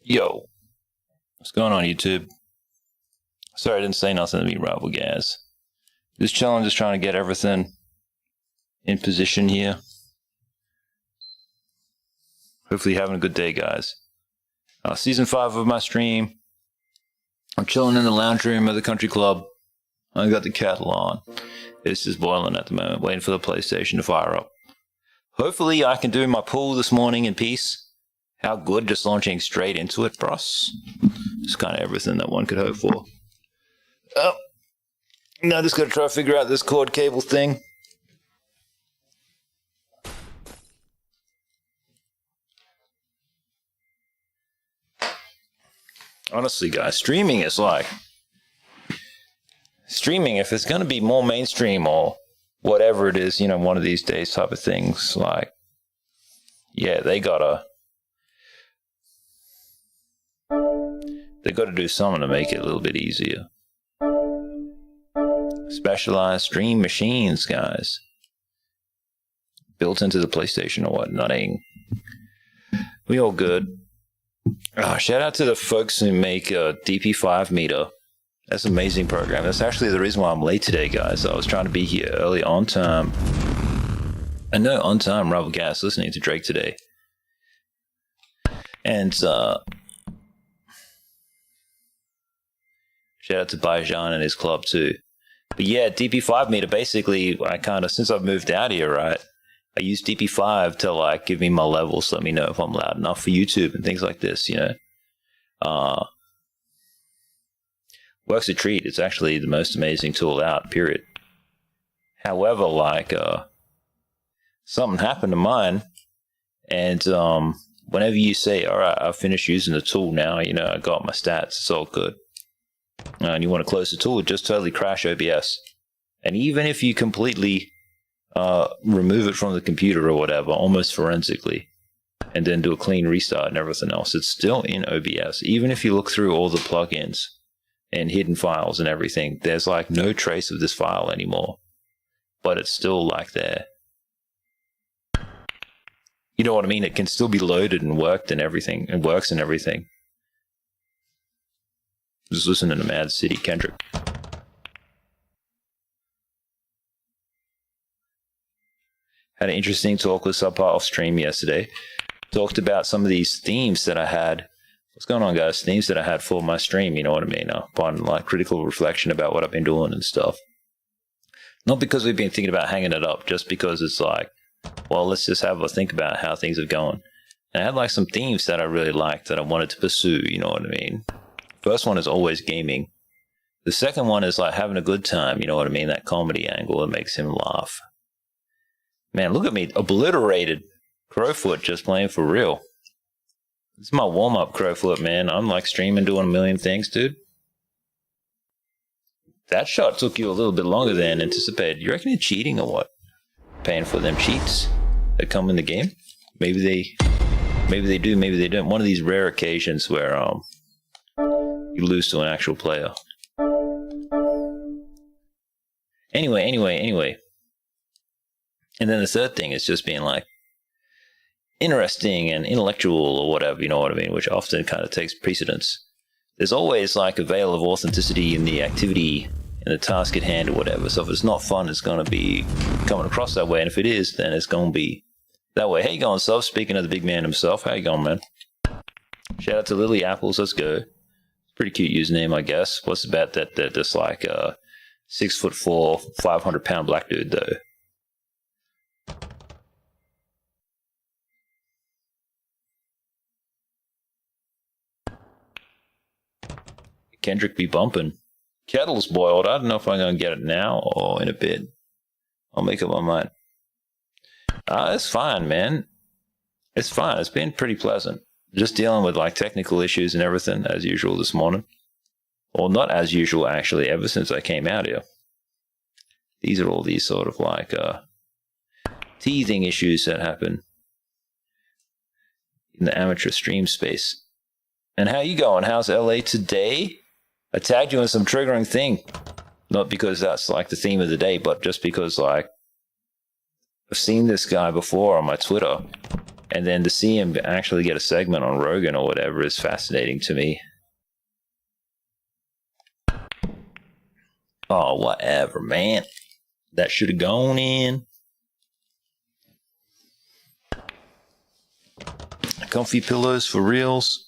Yo, what's going on, YouTube? Sorry I didn't say nothing to me, rival guys. Just chilling, just trying to get everything in position here. Hopefully having a good day, guys. Season 5 of my stream. I'm chilling in the lounge room of the country club. I got the kettle on. It's just boiling at the moment, waiting for the PlayStation to fire up. Hopefully I can do my pool this morning in peace. How good, just launching straight into it, bros. It's kind of everything that one could hope for. Oh, now just got to try to figure out this cord cable thing. Honestly, guys, streaming is like... Streaming, if it's going to be more mainstream or whatever it is, you know, one of these days type of things, like... Yeah, they gotta do something to make it a little bit easier. Specialized stream machines, guys. Built into the PlayStation or whatnot. We all good. Shout out to the folks who make a DP5 meter. That's an amazing program. That's actually the reason why I'm late today, guys. I was trying to be here early on time. And no, on time, Rebel Gas, listening to Drake today. And, shout out to Bajan and his club too. But yeah, DP5 meter, basically, I kind of, since I've moved out here, right, I use DP5 to like give me my levels, let me know if I'm loud enough for YouTube and things like this, you know. Works a treat. It's actually the most amazing tool out, period. However, like, something happened to mine, and whenever you say, all right, I've finished using the tool now, you know, I got my stats, it's all good. And you want to close the tool, just totally crash OBS. And even if you completely remove it from the computer or whatever, almost forensically, and then do a clean restart and everything else, it's still in OBS. Even if you look through all the plugins and hidden files and everything, there's like no trace of this file anymore. But it's still like there. You know what I mean? It can still be loaded and worked and everything, and works and everything. Just listening to Mad City Kendrick. Had an interesting talk with Subpart off stream yesterday. Talked about some of these themes that I had. What's going on, guys? Themes that I had for my stream, you know what I mean? Upon like critical reflection about what I've been doing and stuff. Not because we've been thinking about hanging it up, just because it's like, well, let's just have a think about how things are going. And I had like some themes that I really liked that I wanted to pursue, you know what I mean? First one is always gaming. The second one is like having a good time, you know what I mean? That comedy angle that makes him laugh. Man, look at me, obliterated. Crowfoot just playing for real. This is my warm-up, Crowfoot, man. I'm like streaming, doing a million things, dude. That shot took you a little bit longer than anticipated. You reckon you're cheating or what? Paying for them cheats that come in the game? Maybe they do, maybe they don't. One of these rare occasions where you lose to an actual player. Anyway. And then the third thing is just being like interesting and intellectual or whatever, you know what I mean, which often kind of takes precedence. There's always like a veil of authenticity in the activity and the task at hand or whatever. So if it's not fun, it's going to be coming across that way. And if it is, then it's going to be that way. How you going, Sub? Speaking of the big man himself, how you going, man? Shout out to Lily Apples. Let's go. Pretty cute username, I guess. What's the bet that this like 6'4", 500-pound black dude though? Kendrick be bumping. Kettle's boiled. I don't know if I'm going to get it now or in a bit. I'll make up my mind. It's fine, man. It's fine. It's been pretty pleasant. Just dealing with like technical issues and everything as usual this morning. Or not as usual, actually, ever since I came out here. These are all these sort of like teething issues that happen in the amateur stream space. And how you going? How's LA today? I tagged you in some triggering thing. Not because that's like the theme of the day, but just because like I've seen this guy before on my Twitter. And then to see him actually get a segment on Rogan or whatever is fascinating to me. Oh, whatever, man. That should have gone in. Comfy pillows for reals.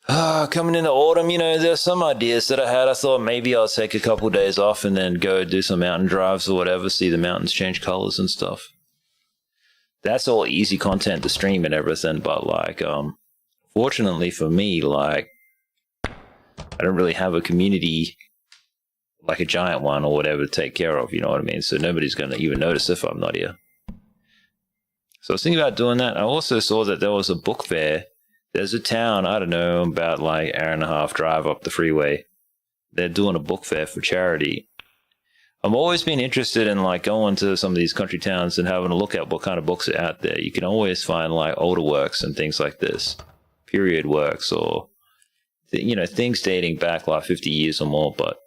Coming into autumn, there's some ideas that I had. I thought maybe I'll take a couple of days off and then go do some mountain drives or whatever, see the mountains change colors and stuff. That's all easy content to stream and everything, but fortunately for me, I don't really have a community like a giant one or whatever to take care of, you know what I mean? So nobody's going to even notice if I'm not here. So I was thinking about doing that. I also saw that there was a book fair. There's a town, I don't know, about hour and a half drive up the freeway. They're doing a book fair for charity. I've always been interested in going to some of these country towns and having a look at what kind of books are out there. You can always find older works and things like this, period works, or things dating back 50 years or more. But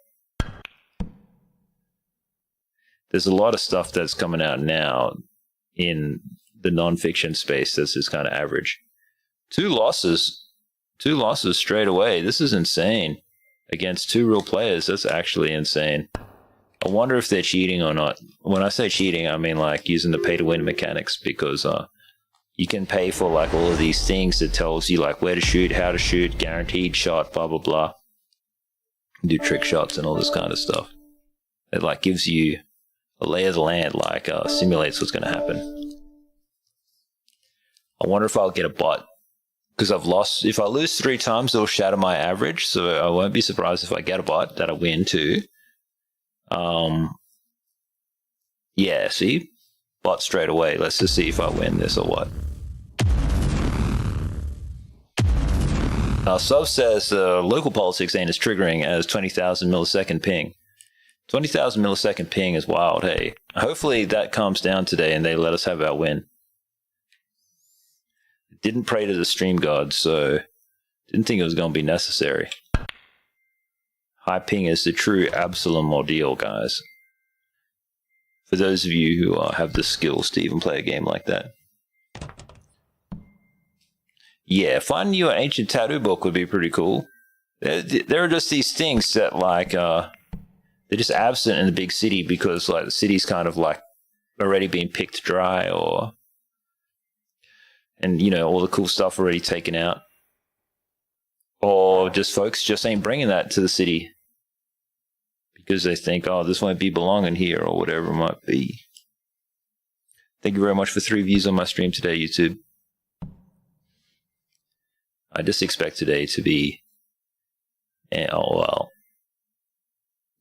there's a lot of stuff that's coming out now in the nonfiction space that's just kind of average. Two losses straight away. This is insane against two real players. That's actually insane. I wonder if they're cheating or not. When I say cheating, I mean using the pay-to-win mechanics, because you can pay for all of these things that tells you where to shoot, how to shoot, guaranteed shot, blah, blah, blah. Do trick shots and all this kind of stuff. It gives you a lay of the land, simulates what's going to happen. I wonder if I'll get a bot, because I've lost. If I lose 3 times, it'll shatter my average, so I won't be surprised if I get a bot that I win too. Yeah, see? Bot straight away. Let's just see if I win this or what. Sub says local politics ain't as triggering as 20,000 millisecond ping. 20,000 millisecond ping is wild, hey. Hopefully that calms down today and they let us have our win. Didn't pray to the stream gods, so didn't think it was going to be necessary. High ping is the true Absolum ordeal, guys. For those of you who have the skills to even play a game like that. Yeah, finding you an ancient tattoo book would be pretty cool. There are just these things that they're just absent in the big city because the city's kind of already being picked dry, and all the cool stuff already taken out. Or just folks just ain't bringing that to the city because they think, oh, this won't be belonging here or whatever it might be. Thank you very much for 3 views on my stream today, YouTube. I just expect today to be,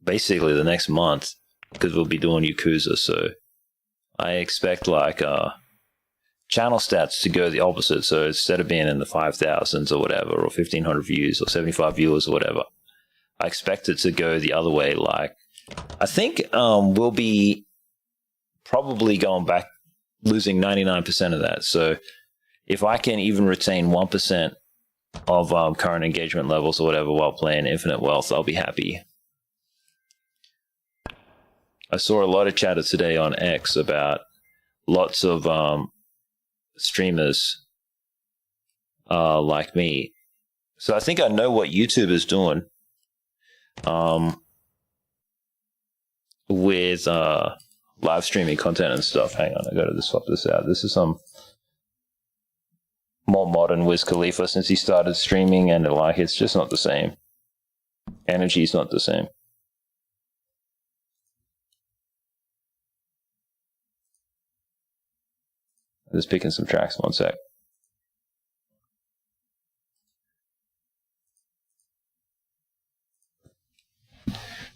basically the next month, because we'll be doing Yakuza, so I expect channel stats to go the opposite. So instead of being in the 5,000s or whatever, or 1,500 views or 75 viewers or whatever, I expect it to go the other way. I think we'll be probably going back, losing 99% of that. So if I can even retain 1% of current engagement levels or whatever while playing Infinite Wealth, I'll be happy. I saw a lot of chatter today on X about lots of streamers like me. So I think I know what YouTube is doing with live streaming content and stuff. Hang on, I got to swap this out. This is some more modern Wiz Khalifa since he started streaming, and it's just not the same. Energy's not the same. I'm just picking some tracks, one sec.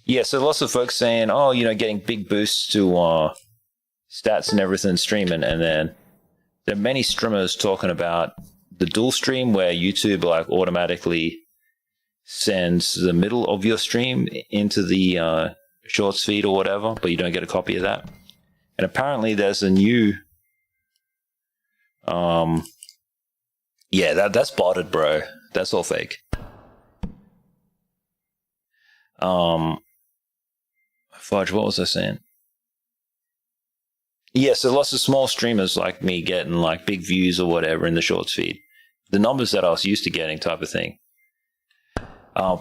Yeah, so lots of folks saying, oh, getting big boosts to stats and everything streaming, and then there are many streamers talking about the dual stream where YouTube automatically sends the middle of your stream into the shorts feed or whatever, but you don't get a copy of that. And apparently there's a new yeah, that's botted, bro. That's all fake. Fudge, what was I saying? Yeah, so lots of small streamers like me getting like big views or whatever in the shorts feed. The numbers that I was used to getting type of thing.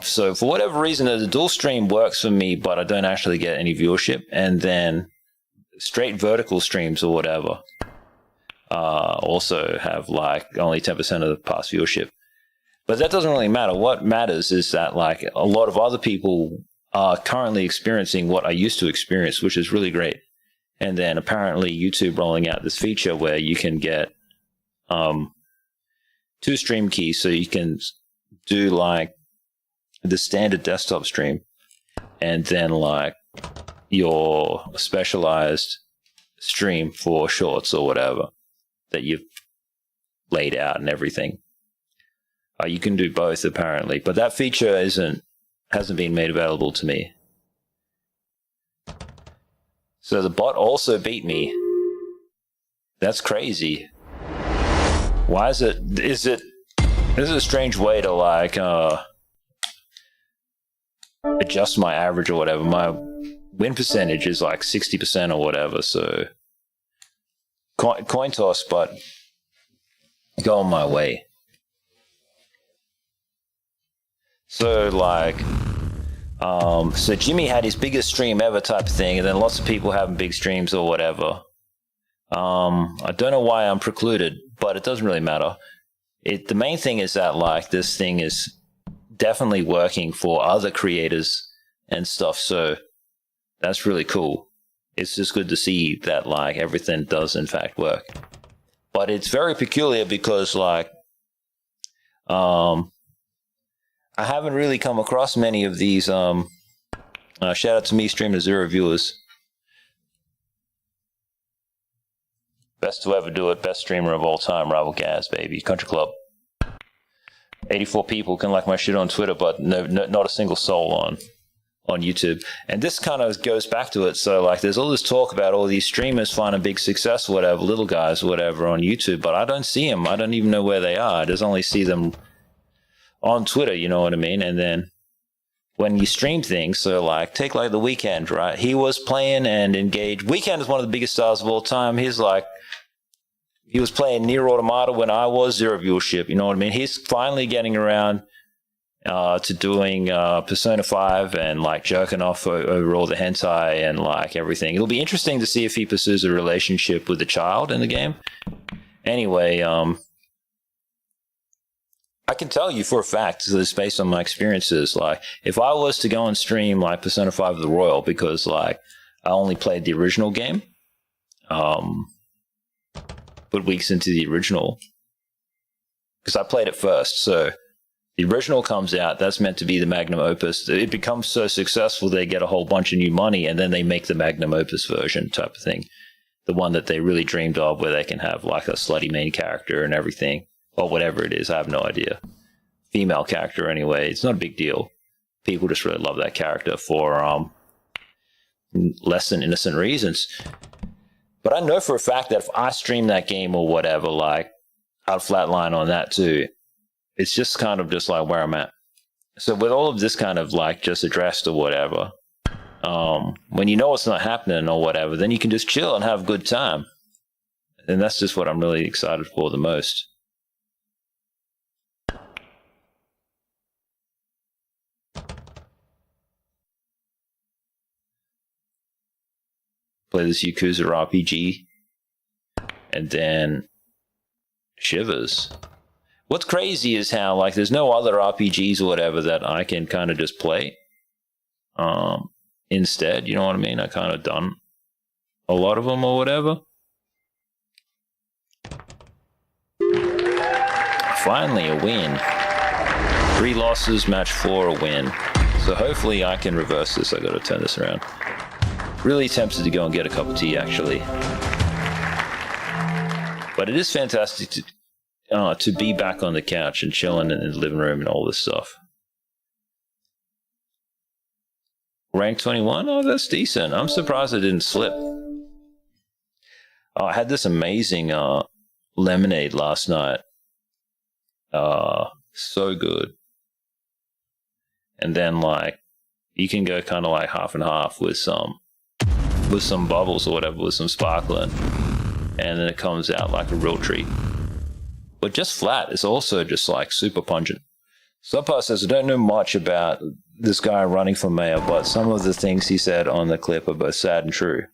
So for whatever reason, the dual stream works for me, but I don't actually get any viewership. And then straight vertical streams or whatever also have like only 10% of the past viewership. But that doesn't really matter. What matters is that like a lot of other people are currently experiencing what I used to experience, which is really great. And then apparently YouTube rolling out this feature where you can get 2 stream keys, so you can do like the standard desktop stream and then like your specialized stream for shorts or whatever that you've laid out and everything. You can do both apparently, but that feature hasn't been made available to me. So the bot also beat me. That's crazy. Why is it? This is a strange way to like adjust my average or whatever. My win percentage is like 60% or whatever. So coin toss, but going my way. So like, so Jimmy had his biggest stream ever type of thing, and then lots of people having big streams or whatever. I don't know why I'm precluded, but it doesn't really matter. The main thing is that like this thing is definitely working for other creators and stuff, so that's really cool. It's just good to see that like everything does in fact work. But it's very peculiar because like I haven't really come across many of these. Shout out to me, stream to 0 viewers. Best to ever do it. Best streamer of all time. Rival Gaz, baby. Country Club. 84 people can like my shit on Twitter, but no, not a single soul on YouTube. And this kind of goes back to it. So like there's all this talk about all these streamers finding big success, whatever, little guys, whatever, on YouTube, but I don't see them. I don't even know where they are. I just only see them on Twitter, you know what I mean? And then when you stream things, so like take like The Weeknd, right? He was playing and engaged. Weeknd is one of the biggest stars of all time. He was playing Nier Automata when I was 0 viewership, you know what I mean? He's finally getting around to doing Persona 5 and like jerking off over all the hentai and like everything. It'll be interesting to see if he pursues a relationship with the child in the game. Anyway, I can tell you for a fact, this based on my experiences, like if I was to go and stream like Persona 5 The Royal, because like I only played the original game, but weeks into the original, because I played it first, so the original comes out, that's meant to be the magnum opus. It becomes so successful they get a whole bunch of new money, and then they make the magnum opus version type of thing, the one that they really dreamed of, where they can have like a slutty main character and everything. Or whatever it is, I have no idea. Female character anyway, it's not a big deal. People just really love that character for less than innocent reasons. But I know for a fact that if I stream that game or whatever, like, I'd flatline on that too. It's just kind of just like where I'm at. So with all of this kind of like just addressed or whatever, when you know what's not happening or whatever, then you can just chill and have a good time. And that's just what I'm really excited for the most. Play this Yakuza RPG, and then Shivers. What's crazy is how like there's no other RPGs or whatever that I can kind of just play instead, you know what I mean? I kind of done a lot of them or whatever. Finally a win. 3 losses, match 4, a win. So hopefully I can reverse this. I gotta turn this around. Really tempted to go and get a cup of tea, actually. But it is fantastic to be back on the couch and chilling in the living room and all this stuff. Rank 21? Oh, that's decent. I'm surprised I didn't slip. Oh, I had this amazing lemonade last night. So good. And then, like, you can go kind of like half and half with some with some bubbles or whatever, with some sparkling, and then it comes out like a real treat. But just flat is also just like super pungent. Subpar says, I don't know much about this guy running for mayor, but some of the things he said on the clip are both sad and true.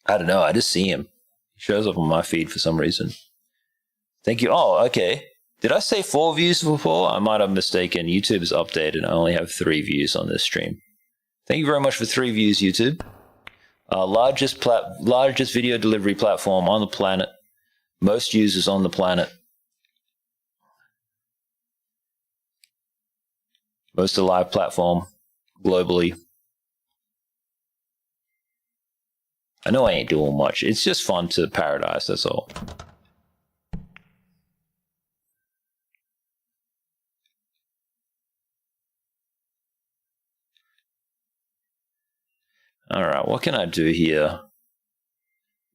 I don't know, I just see him. He shows up on my feed for some reason. Thank you. Oh, okay. Did I say 4 views before? I might have mistaken. YouTube is updated. I only have 3 views on this stream. Thank you very much for 3 views, YouTube. Largest video delivery platform on the planet. Most users on the planet. Most alive platform globally. I know I ain't doing much. It's just fun to paradise, that's all. Alright, what can I do here?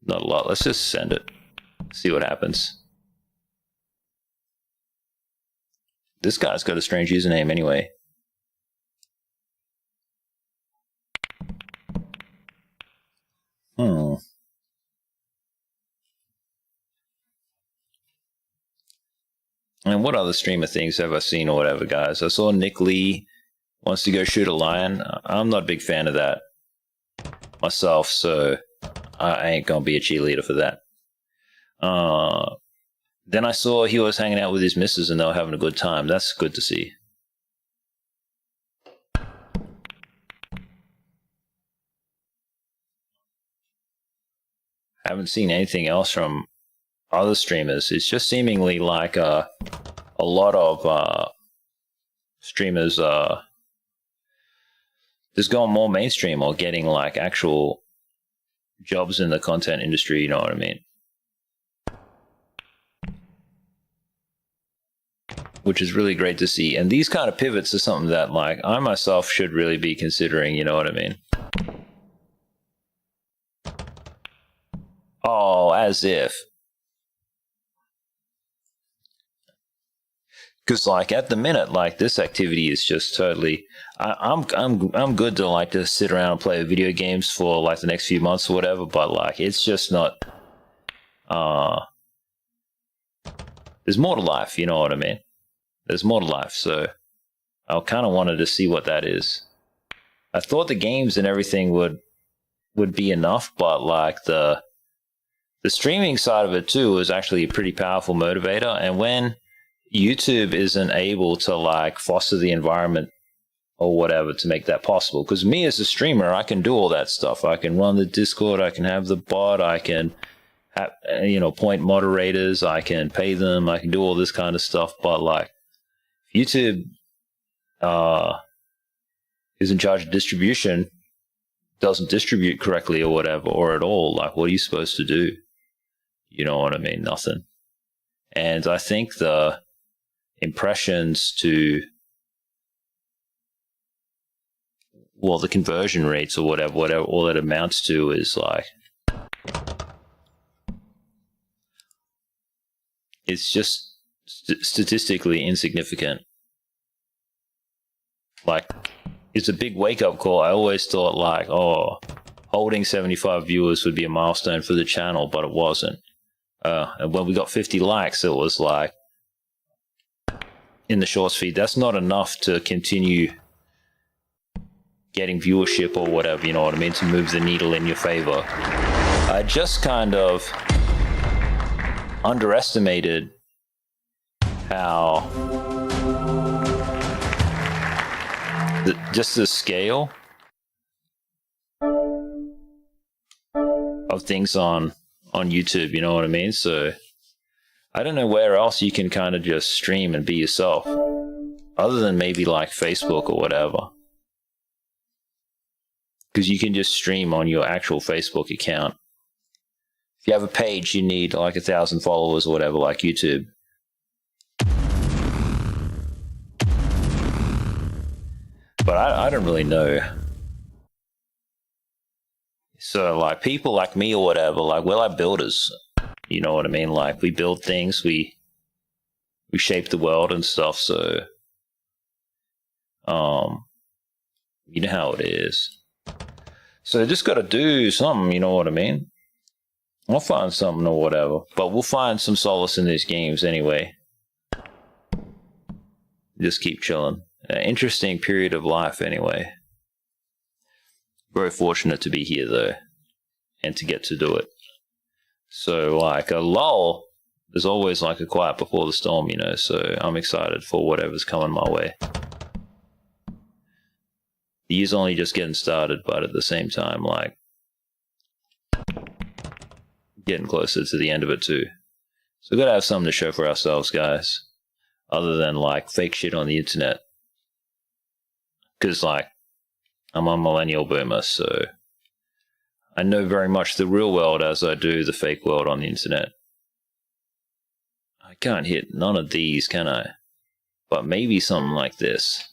Not a lot. Let's just send it. See what happens. This guy's got a strange username anyway. And what other streamer things have I seen or whatever, guys? I saw Nick Lee wants to go shoot a lion. I'm not a big fan of that myself, so I ain't gonna be a cheerleader for that. Then I saw he was hanging out with his missus and they were having a good time. That's good to see. Haven't seen anything else from other streamers. It's just seemingly like a lot of streamers just going more mainstream or getting like actual jobs in the content industry, you know what I mean? Which is really great to see. And these kind of pivots are something that like I myself should really be considering, you know what I mean? Oh, as if. Because like at the minute, like this activity is just totally. I'm good to like to sit around and play video games for like the next few months or whatever. But like it's just not. There's more to life, you know what I mean? There's more to life, so I kind of wanted to see what that is. I thought the games and everything would be enough, but like the streaming side of it too is actually a pretty powerful motivator. And when YouTube isn't able to like foster the environment or whatever to make that possible, because me as a streamer, I can do all that stuff. I can run the Discord, I can have the bot, I can have, point moderators, I can pay them, I can do all this kind of stuff. But like YouTube is in charge of distribution, doesn't distribute correctly or whatever, or at all, like what are you supposed to do? You know what I mean? Nothing. And I think the impressions to, well, the conversion rates or whatever all it amounts to is like, it's just statistically insignificant. Like, it's a big wake-up call. I always thought like, oh, holding 75 viewers would be a milestone for the channel, but it wasn't. And when we got 50 likes, it was like, in the shorts feed, that's not enough to continue getting viewership or whatever, you know what I mean, to move the needle in your favor. I just kind of underestimated how just the scale of things on YouTube, you know what I mean? So I don't know where else you can kind of just stream and be yourself, other than maybe like Facebook or whatever. Because you can just stream on your actual Facebook account. If you have a page, you need like 1,000 followers or whatever, like YouTube. But I don't really know. So like people like me or whatever, like we're like builders. You know what I mean? Like we build things, we shape the world and stuff. So, you know how it is. So just got to do something, you know what I mean? I'll find something or whatever. But we'll find some solace in these games anyway. Just keep chilling. An interesting period of life anyway. Very fortunate to be here though. And to get to do it. So like a lull, there's always like a quiet before the storm, you know. So I'm excited for whatever's coming my way. The year's only just getting started, but at the same time, like, getting closer to the end of it too. So we've got to have something to show for ourselves, guys. Other than, like, fake shit on the internet. Because, like, I'm a millennial boomer, so I know very much the real world as I do the fake world on the internet. I can't hit none of these, can I? But maybe something like this.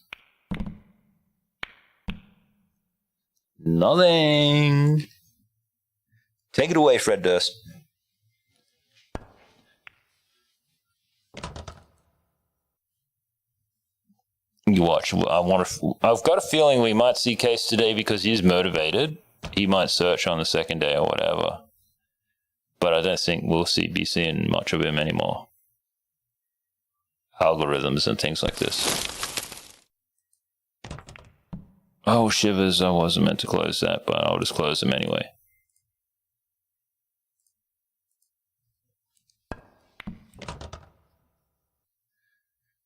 Nothing. Take it away, Fred Durst. You watch. I've got a feeling we might see Case today because he's motivated. He might search on the second day or whatever. But I don't think we'll be seeing much of him anymore. Algorithms and things like this. Oh, shivers, I wasn't meant to close that, but I'll just close them anyway.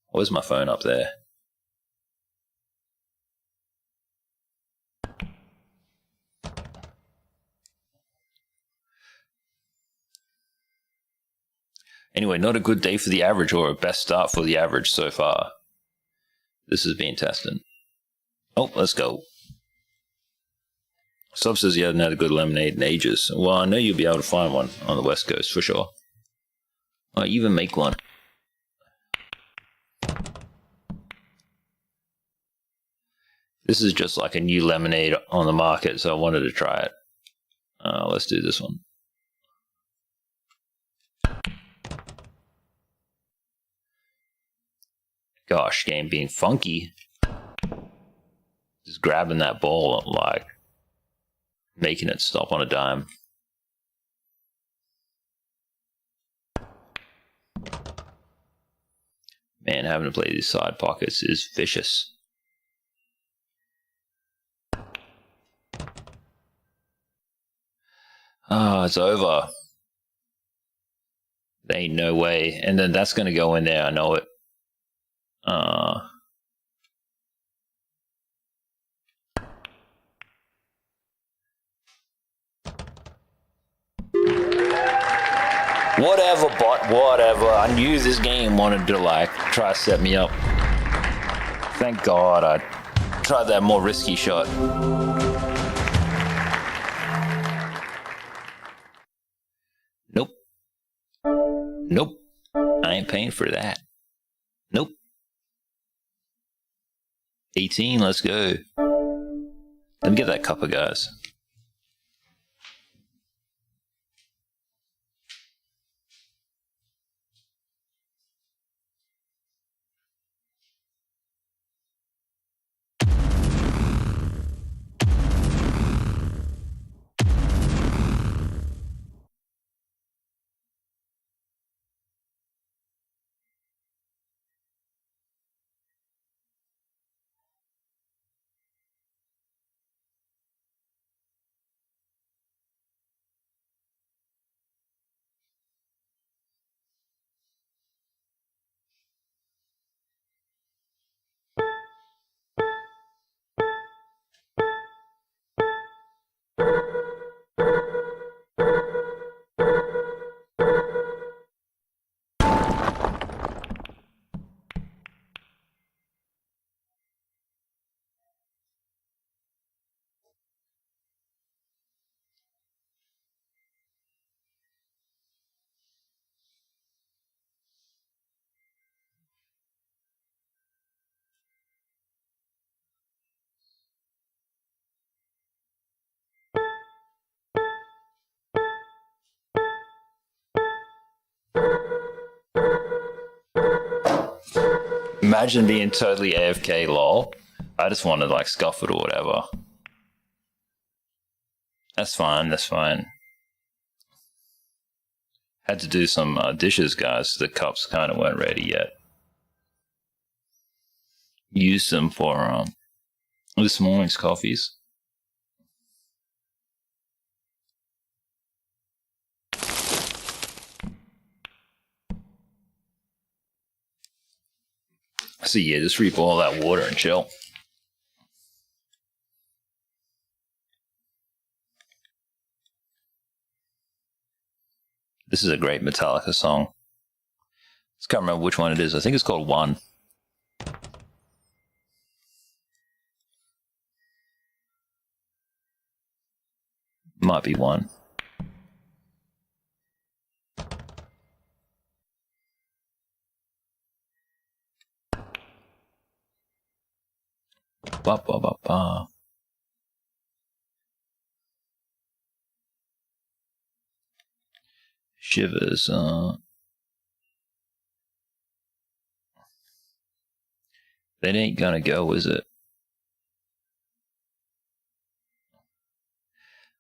Where's my phone up there? Anyway, not a good day for the average or a best start for the average so far. This is being tested. Oh, let's go. Sub says he hadn't had a good lemonade in ages. Well, I know you'll be able to find one on the West Coast for sure. I even make one. This is just like a new lemonade on the market, so I wanted to try it. Let's do this one. Gosh, game being funky. Just grabbing that ball, like, making it stop on a dime. Man, having to play these side pockets is vicious. Ah, it's over. There ain't no way. And then that's going to go in there, I know it. Whatever, bot, whatever. I knew this game wanted to, like, try to set me up. Thank God I tried that more risky shot. Nope. Nope. I ain't paying for that. Nope. 18, let's go. Let me get that cuppa, guys. Imagine being totally AFK, lol. I just want to, like, scuff it or whatever. That's fine. That's fine. Had to do some dishes, guys. The cups kind of weren't ready yet. Used them for this morning's coffees. So yeah, just reboil that water and chill. This is a great Metallica song. I can't remember which one it is. I think it's called One. Might be One. Ba ba ba ba. Shivers. That ain't gonna go, is it?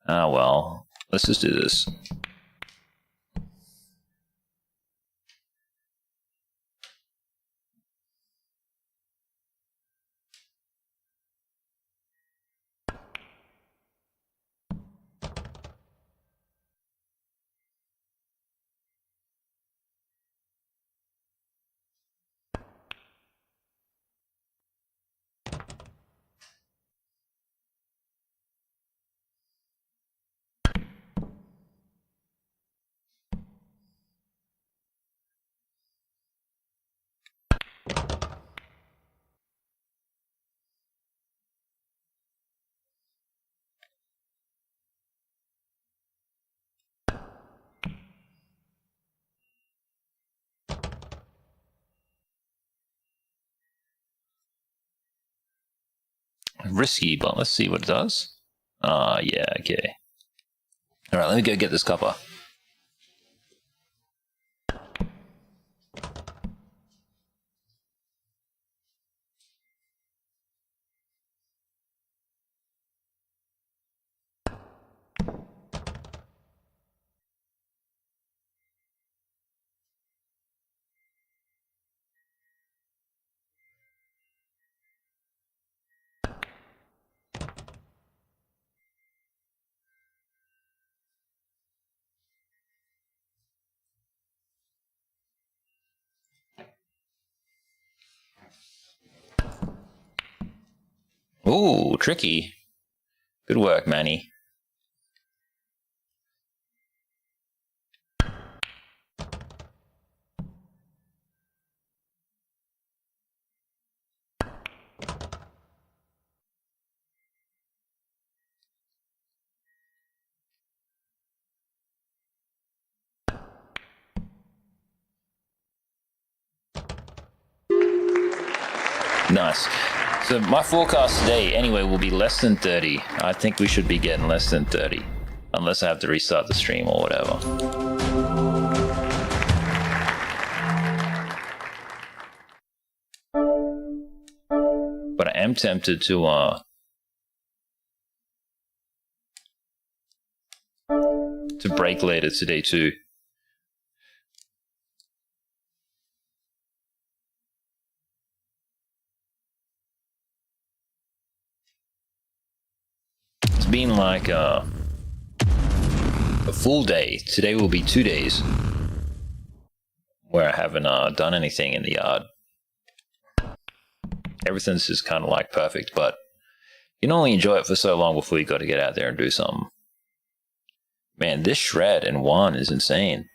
Ah, well, let's just do this. Risky, but let's see what it does. Yeah, okay. Alright, let me go get this copper. Ooh, tricky. Good work, Manny. Nice. So my forecast today, anyway, will be less than 30. I think we should be getting less than 30. Unless I have to restart the stream or whatever. But I am tempted to break later today too. It's been like a full day. Today will be 2 days where I haven't done anything in the yard. Everything's just kind of like perfect, but you can only enjoy it for so long before you got to get out there and do something. Man, this shred in one is insane.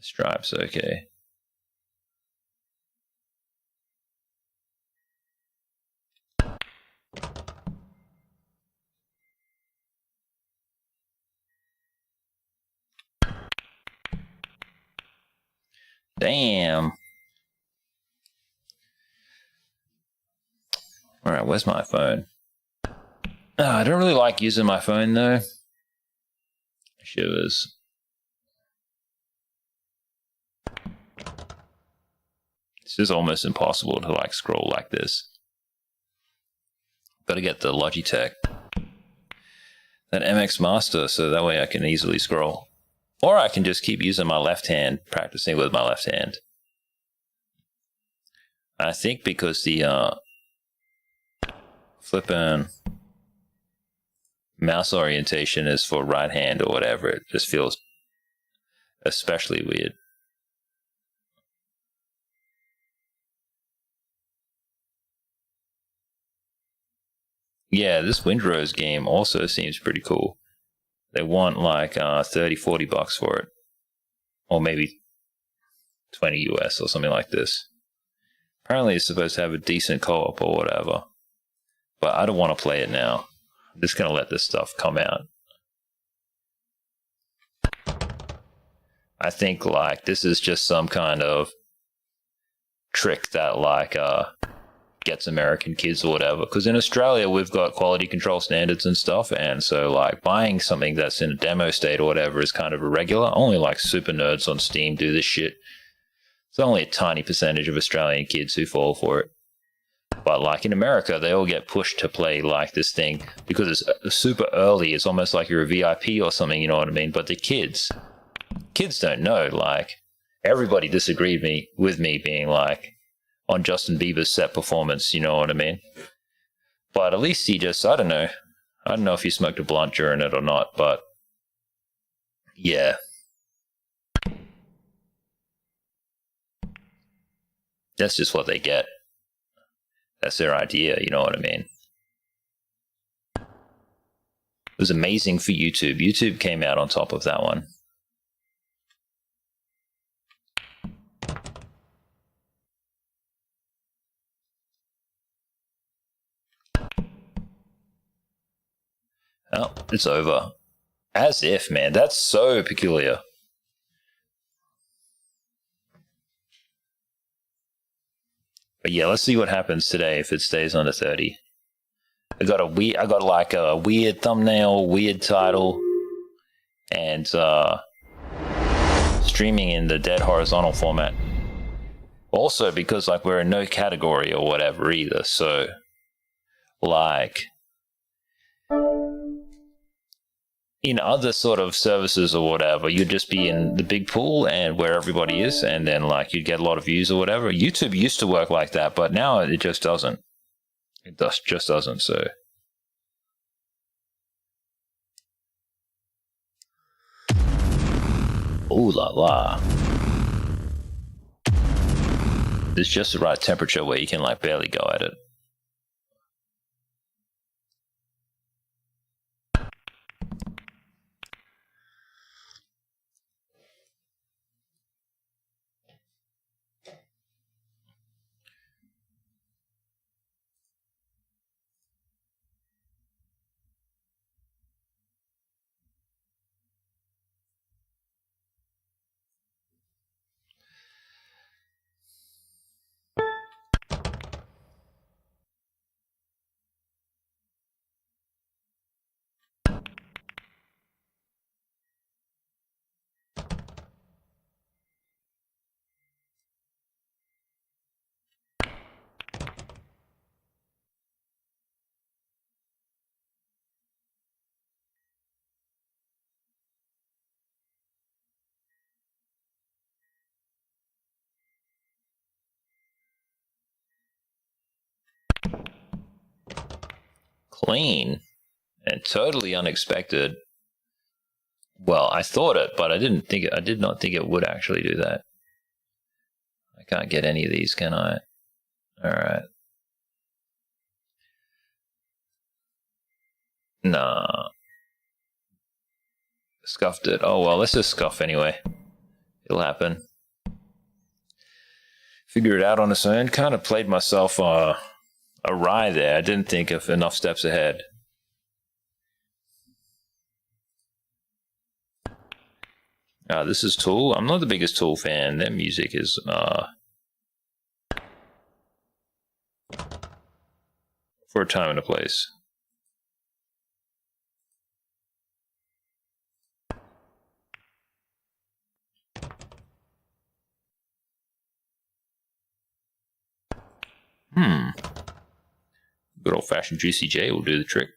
Stripes, okay. Damn. All right, where's my phone? I don't really like using my phone though. Shivers. This is almost impossible to like scroll like this. Got to get the Logitech, that MX Master, so that way I can easily scroll. Or I can just keep using my left hand, practicing with my left hand. I think because the flipping mouse orientation is for right hand or whatever, it just feels especially weird. Yeah, this Windrose game also seems pretty cool. They want like $30-40 for it. Or maybe 20 US or something like this. Apparently it's supposed to have a decent co-op or whatever. But I don't want to play it now. I'm just going to let this stuff come out. I think like this is just some kind of trick that like gets American kids or whatever. Because in Australia we've got quality control standards and stuff, and so like buying something that's in a demo state or whatever is kind of irregular. Only like super nerds on Steam do this shit. It's only a tiny percentage of Australian kids who fall for it. But like in America, they all get pushed to play like this thing because it's super early. It's almost like you're a VIP or something, you know what I mean? But the kids don't know. Like everybody disagreed with me being like on Justin Bieber's set performance, you know what I mean? But at least he just, I don't know if he smoked a blunt during it or not, but yeah. That's just what they get. That's their idea, you know what I mean? It was amazing for YouTube. YouTube came out on top of that one. Oh, it's over. As if, man. That's so peculiar. But yeah, let's see what happens today if it stays under 30. I got like a weird thumbnail, weird title, and streaming in the dead horizontal format. Also because like we're in no category or whatever either, so like in other sort of services or whatever, you'd just be in the big pool and where everybody is, and then like you'd get a lot of views or whatever. YouTube used to work like that, but now it just doesn't. It just doesn't, so. Ooh la la. It's just the right temperature where you can like barely go at it. Clean and totally unexpected. Well, I thought it, but I did not think it would actually do that. I can't get any of these, can I? All right. Nah. Scuffed it. Oh well, let's just scuff anyway. It'll happen. Figure it out on its own. Kind of played myself awry there. I didn't think of enough steps ahead. This is Tool. I'm not the biggest Tool fan. Their music is for a time and a place. Good old-fashioned Juicy J will do the trick.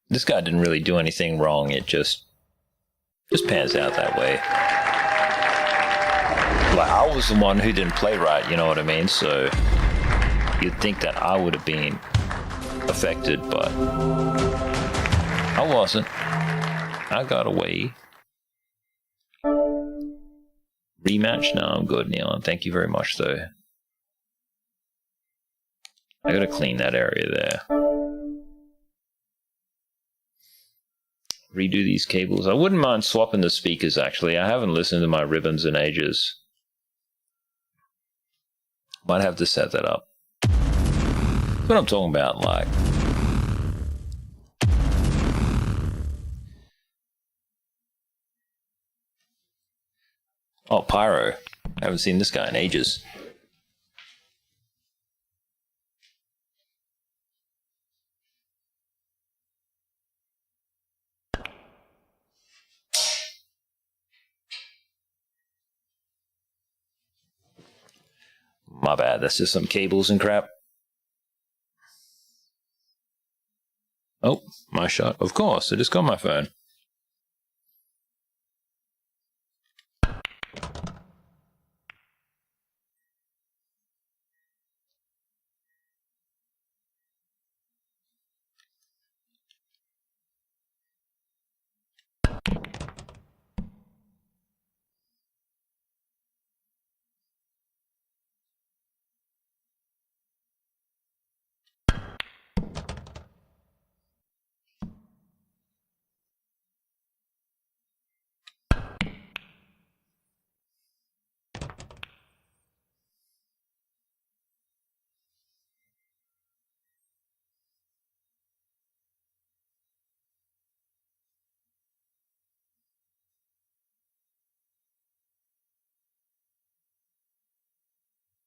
This guy didn't really do anything wrong. It just pans out that way. Like, I was the one who didn't play right, you know what I mean? So you'd think that I would have been affected, but I wasn't. I got away. Rematch? No, I'm good, Neil. Thank you very much, though. I gotta clean that area there. Redo these cables. I wouldn't mind swapping the speakers, actually. I haven't listened to my ribbons in ages. Might have to set that up. That's what I'm talking about, like. Oh, Pyro. I haven't seen this guy in ages. My bad, that's just some cables and crap. Oh, my shot. Of course, I just got my phone.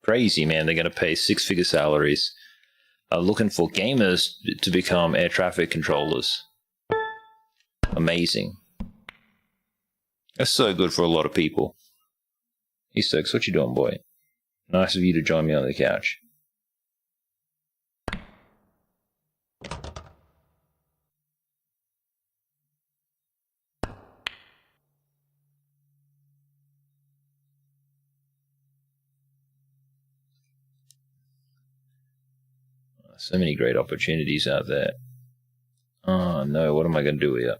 Crazy, man. They're going to pay six-figure salaries. Looking for gamers to become air traffic controllers. Amazing. That's so good for a lot of people. Hey, Stokes, what you doing, boy? Nice of you to join me on the couch. So many great opportunities out there. Oh no, what am I going to do here?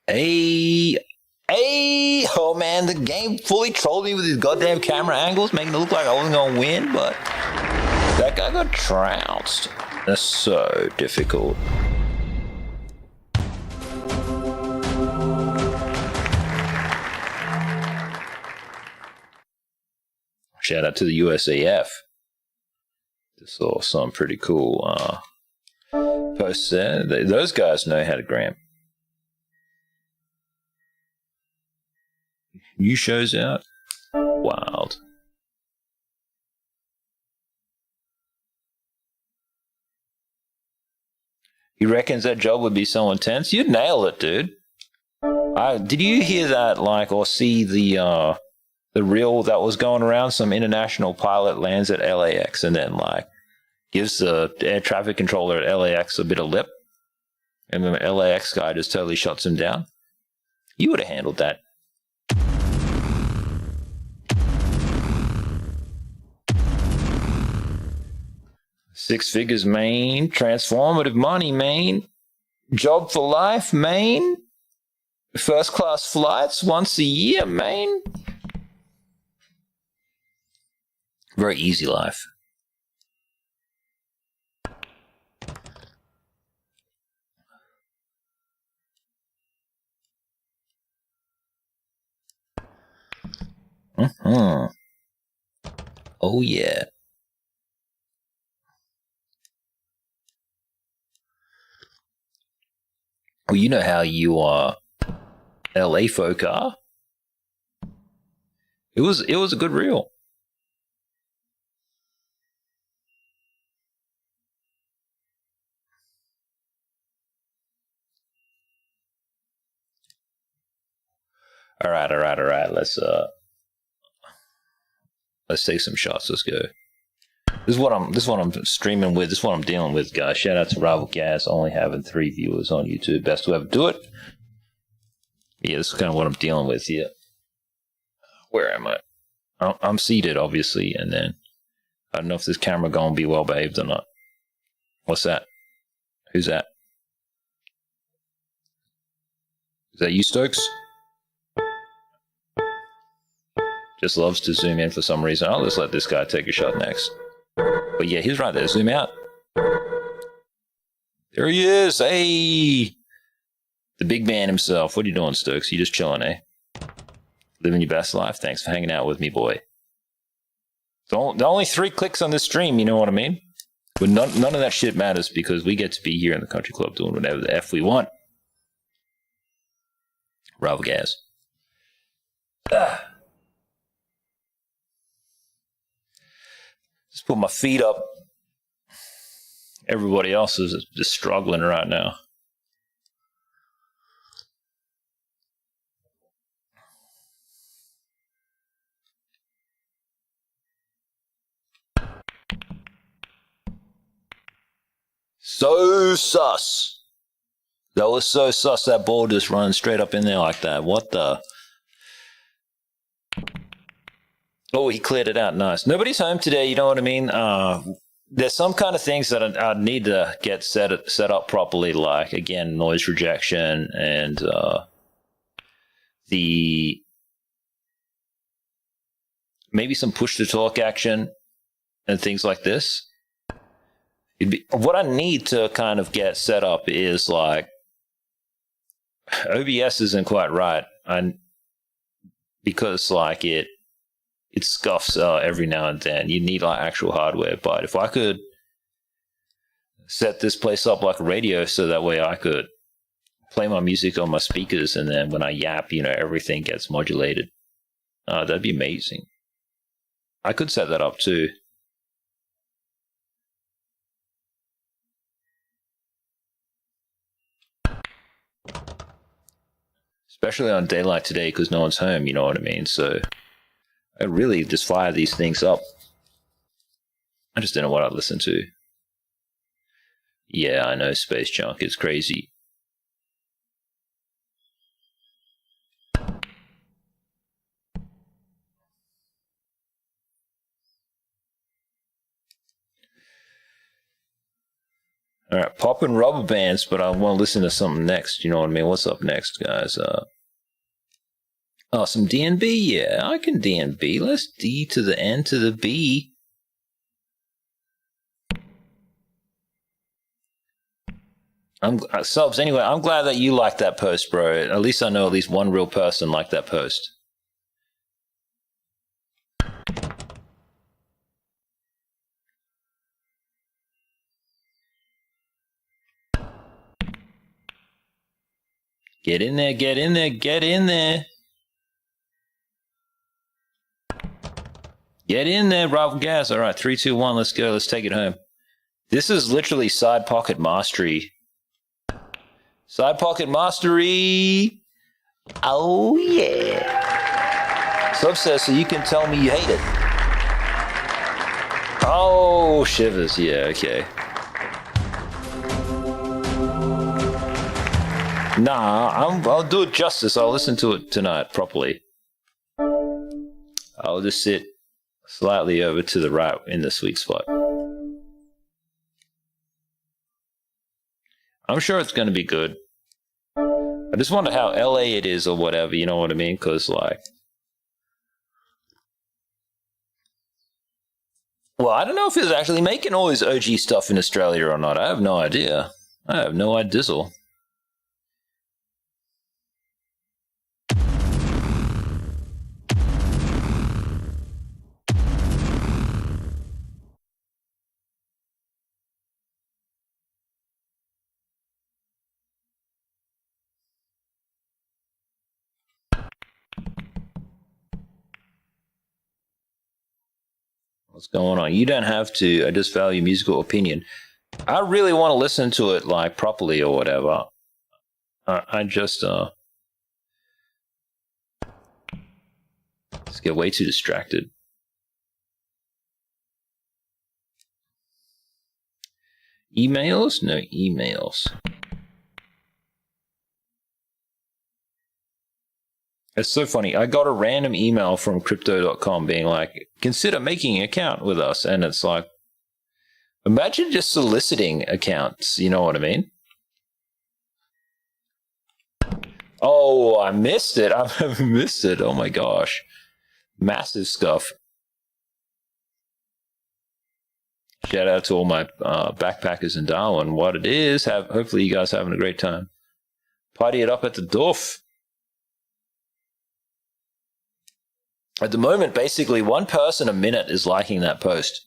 Hey, oh man. man. The game fully trolled me with his goddamn camera angles, making it look like I wasn't going to win, but that guy got trounced. That's so difficult. Shout out to the USAF. Just saw some pretty cool posts there. Those guys know how to gram. New shows out. Wild. He reckons that job would be so intense. You'd nail it, dude. Did you hear that, like, or see the reel that was going around? Some international pilot lands at LAX and then, like, gives the air traffic controller at LAX a bit of lip. And then the LAX guy just totally shuts him down. You would have handled that. Six figures, main. Transformative money, main. Job for life, main. First class flights once a year, main. Very easy life. Oh, yeah. Well, you know how you LA folk are. It was a good reel. All right. Let's take some shots. Let's go. This is what I'm streaming with. This is what I'm dealing with, guys. Shout out to Rival Gas, only having 3 viewers on YouTube. Best to ever do it. Yeah, this is kind of what I'm dealing with here. Where am I? I'm seated, obviously, and then I don't know if this camera gonna be well behaved or not. What's that? Who's that? Is that you, Stokes? Just loves to zoom in for some reason. I'll just let this guy take a shot next. But yeah, he's right there. Zoom out. There he is. Hey! The big man himself. What are you doing, Stokes? You just chilling, eh? Living your best life? Thanks for hanging out with me, boy. The only 3 clicks on this stream, you know what I mean? But none of that shit matters because we get to be here in the country club doing whatever the F we want. Rival Gas. Just put my feet up. Everybody else is just struggling right now. So sus. That was so sus. That ball just running straight up in there like that. What the? Oh, he cleared it out. Nice. Nobody's home today. You know what I mean? There's some kind of things that I need to get set up properly, like, again, noise rejection and maybe some push-to-talk action and things like this. What I need to kind of get set up is, like, OBS isn't quite right. Because, like, it scuffs every now and then. You need, like, actual hardware. But if I could set this place up like a radio so that way I could play my music on my speakers and then when I yap, you know, everything gets modulated. That'd be amazing. I could set that up too. Especially on daylight today because no one's home, you know what I mean? So I really just fire these things up. I just don't know what I'd listen to. Yeah, I know, Space Junk. It's crazy. All right, popping rubber bands, but I want to listen to something next. You know what I mean? What's up next, guys? Oh, some DNB? Yeah, I can DNB. Let's D to the N to the B. Subs, anyway, I'm glad that you liked that post, bro. At least I know at least one real person liked that post. Get in there, get in there, get in there. Get in there, Rob Gas. All right, 3, 2, 1, let's go. Let's take it home. This is literally side pocket mastery. Side pocket mastery. Oh, yeah. Sub says, so you can tell me you hate it. Oh, shivers. Yeah, okay. Nah, I'll do it justice. I'll listen to it tonight properly. I'll just sit slightly over to the right in the sweet spot. I'm sure it's going to be good. I just wonder how LA it is or whatever, you know what I mean? Because, like... Well, I don't know if it's actually making all this OG stuff in Australia or not. I have no idea. I have no idea. What's going on? You don't have to. I just value musical opinion. I really want to listen to it like properly or whatever. I just get way too distracted. Emails? No emails. It's so funny. I got a random email from crypto.com being like, consider making an account with us. And it's like, imagine just soliciting accounts. You know what I mean? Oh, I missed it. I missed it. Oh my gosh. Massive scuff. Shout out to all my backpackers in Darwin. What it is. Hopefully you guys are having a great time. Party it up at the Doof. At the moment, basically, one person a minute is liking that post.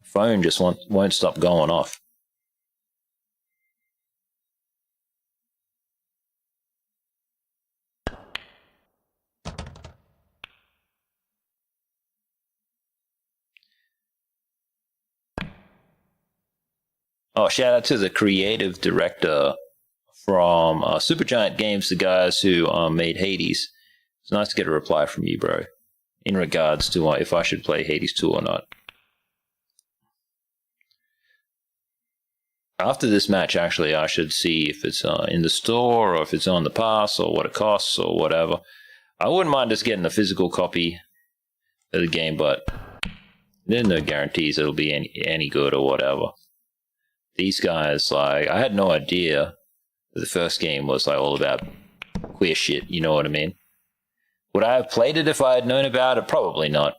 Phone just won't stop going off. Oh, shout out to the creative director from Supergiant Games, the guys who made Hades. It's nice to get a reply from you, bro, in regards to if I should play Hades 2 or not. After this match, actually, I should see if it's in the store or if it's on the pass or what it costs or whatever. I wouldn't mind just getting a physical copy of the game, but there's no guarantees it'll be any good or whatever. These guys, like, I had no idea the first game was like all about queer shit, you know what I mean? Would I have played it if I had known about it? Probably not.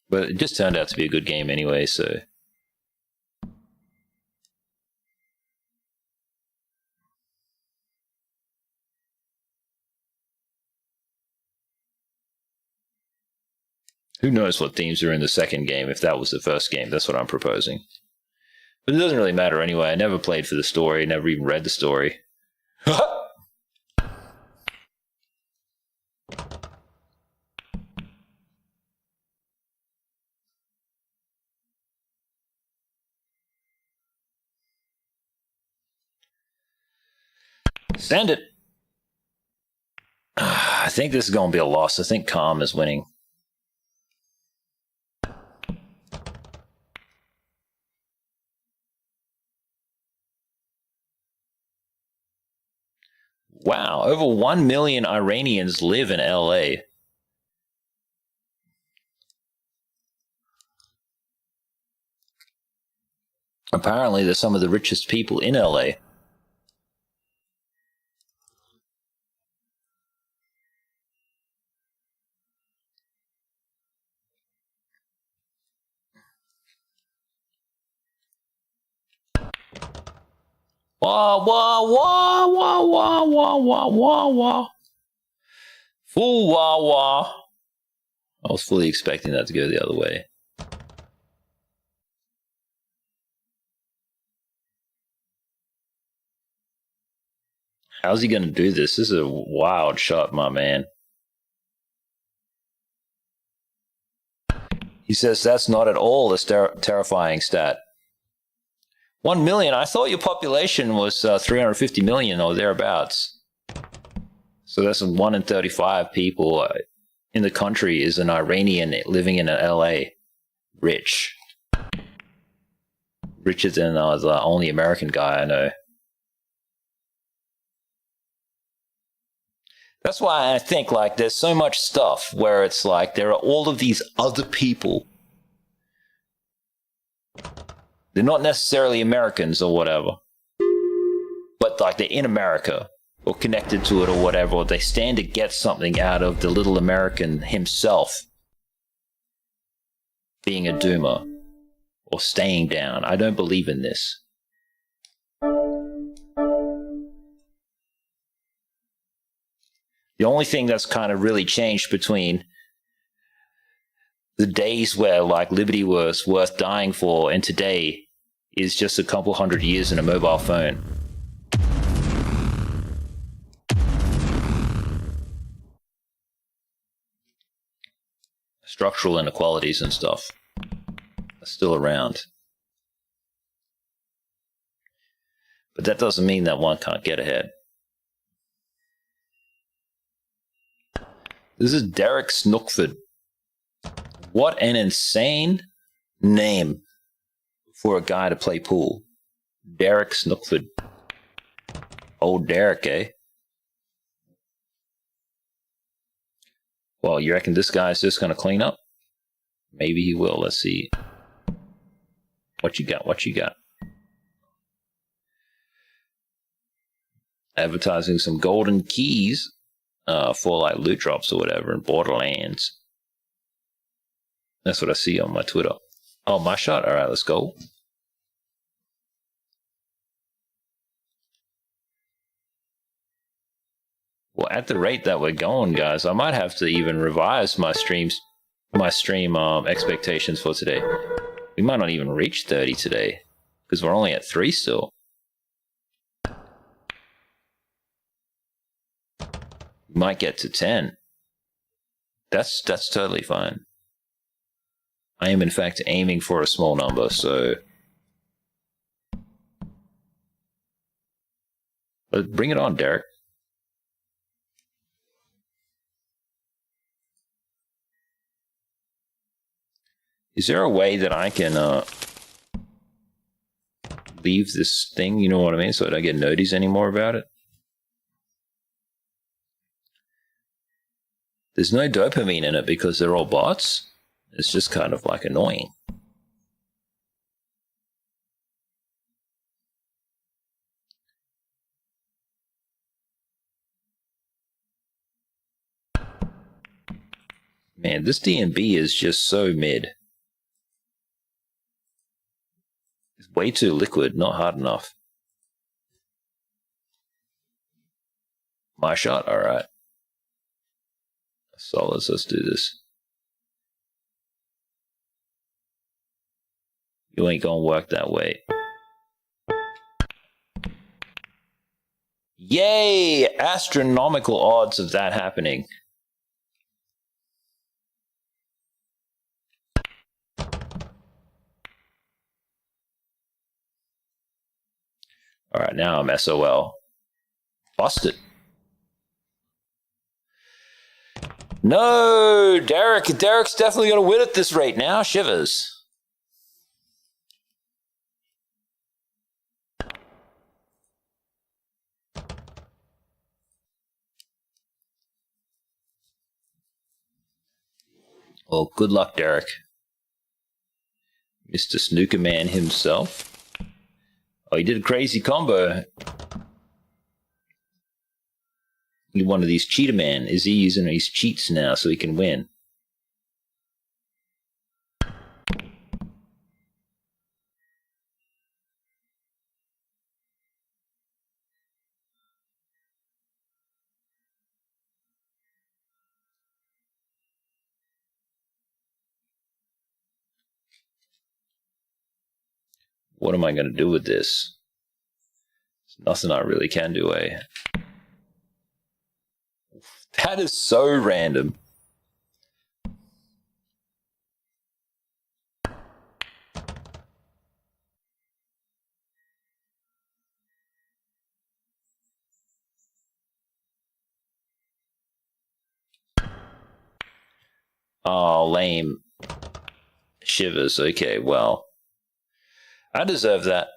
But it just turned out to be a good game anyway, so... Who knows what themes are in the second game if that was the first game. That's what I'm proposing. But it doesn't really matter anyway. I never played for the story. Never even read the story. Send it. I think this is going to be a loss. I think Calm is winning. Wow, over 1 million Iranians live in LA. Apparently, they're some of the richest people in LA. Wah, wah, wah, wah, wah, wah, wah, wah, wah. Full wah, wah. I was fully expecting that to go the other way. How's he going to do this? This is a wild shot, my man. He says that's not at all a terrifying stat. 1 million? I thought your population was 350 million or thereabouts. So that's 1 in 35 people in the country is an Iranian living in LA. Rich. Richer than the only American guy I know. That's why I think like there's so much stuff where it's like there are all of these other people. They're not necessarily Americans or whatever, but like they're in America or connected to it or whatever, or they stand to get something out of the little American himself being a doomer or staying down. I don't believe in this. The only thing that's kind of really changed between the days where like liberty was worth dying for and today is just a couple 100 years in a mobile phone. Structural inequalities and stuff are still around. But that doesn't mean that one can't get ahead. This is Derek Snookford. What an insane name for a guy to play pool. Derek Snookford. Old Derek, eh? Well, you reckon this guy's just going to clean up? Maybe he will. Let's see. What you got? What you got? Advertising some golden keys for like loot drops or whatever in Borderlands. That's what I see on my Twitter. Oh, my shot? All right, let's go. Well, at the rate that we're going, guys, I might have to even revise my stream expectations for today. We might not even reach 30 today because we're only at 3 still. We might get to 10. That's totally fine. I am, in fact, aiming for a small number, so... But bring it on, Derek. Is there a way that I can leave this thing, you know what I mean, so I don't get notice anymore about it? There's no dopamine in it because they're all bots. It's just kind of like annoying. Man, this D&B is just so mid. It's way too liquid, not hard enough. My shot, alright. So let's do this. You ain't gonna work that way. Yay! Astronomical odds of that happening. Alright, now I'm SOL. Busted. No! Derek's definitely gonna win at this rate now. Shivers. Well, good luck, Derek. Mr. Snooker Man himself. Oh, he did a crazy combo. One of these cheater man. Is he using his cheats now so he can win? What am I going to do with this? There's nothing I really can do, eh? That is so random. Oh, lame. Shivers. Okay, well. I deserve that.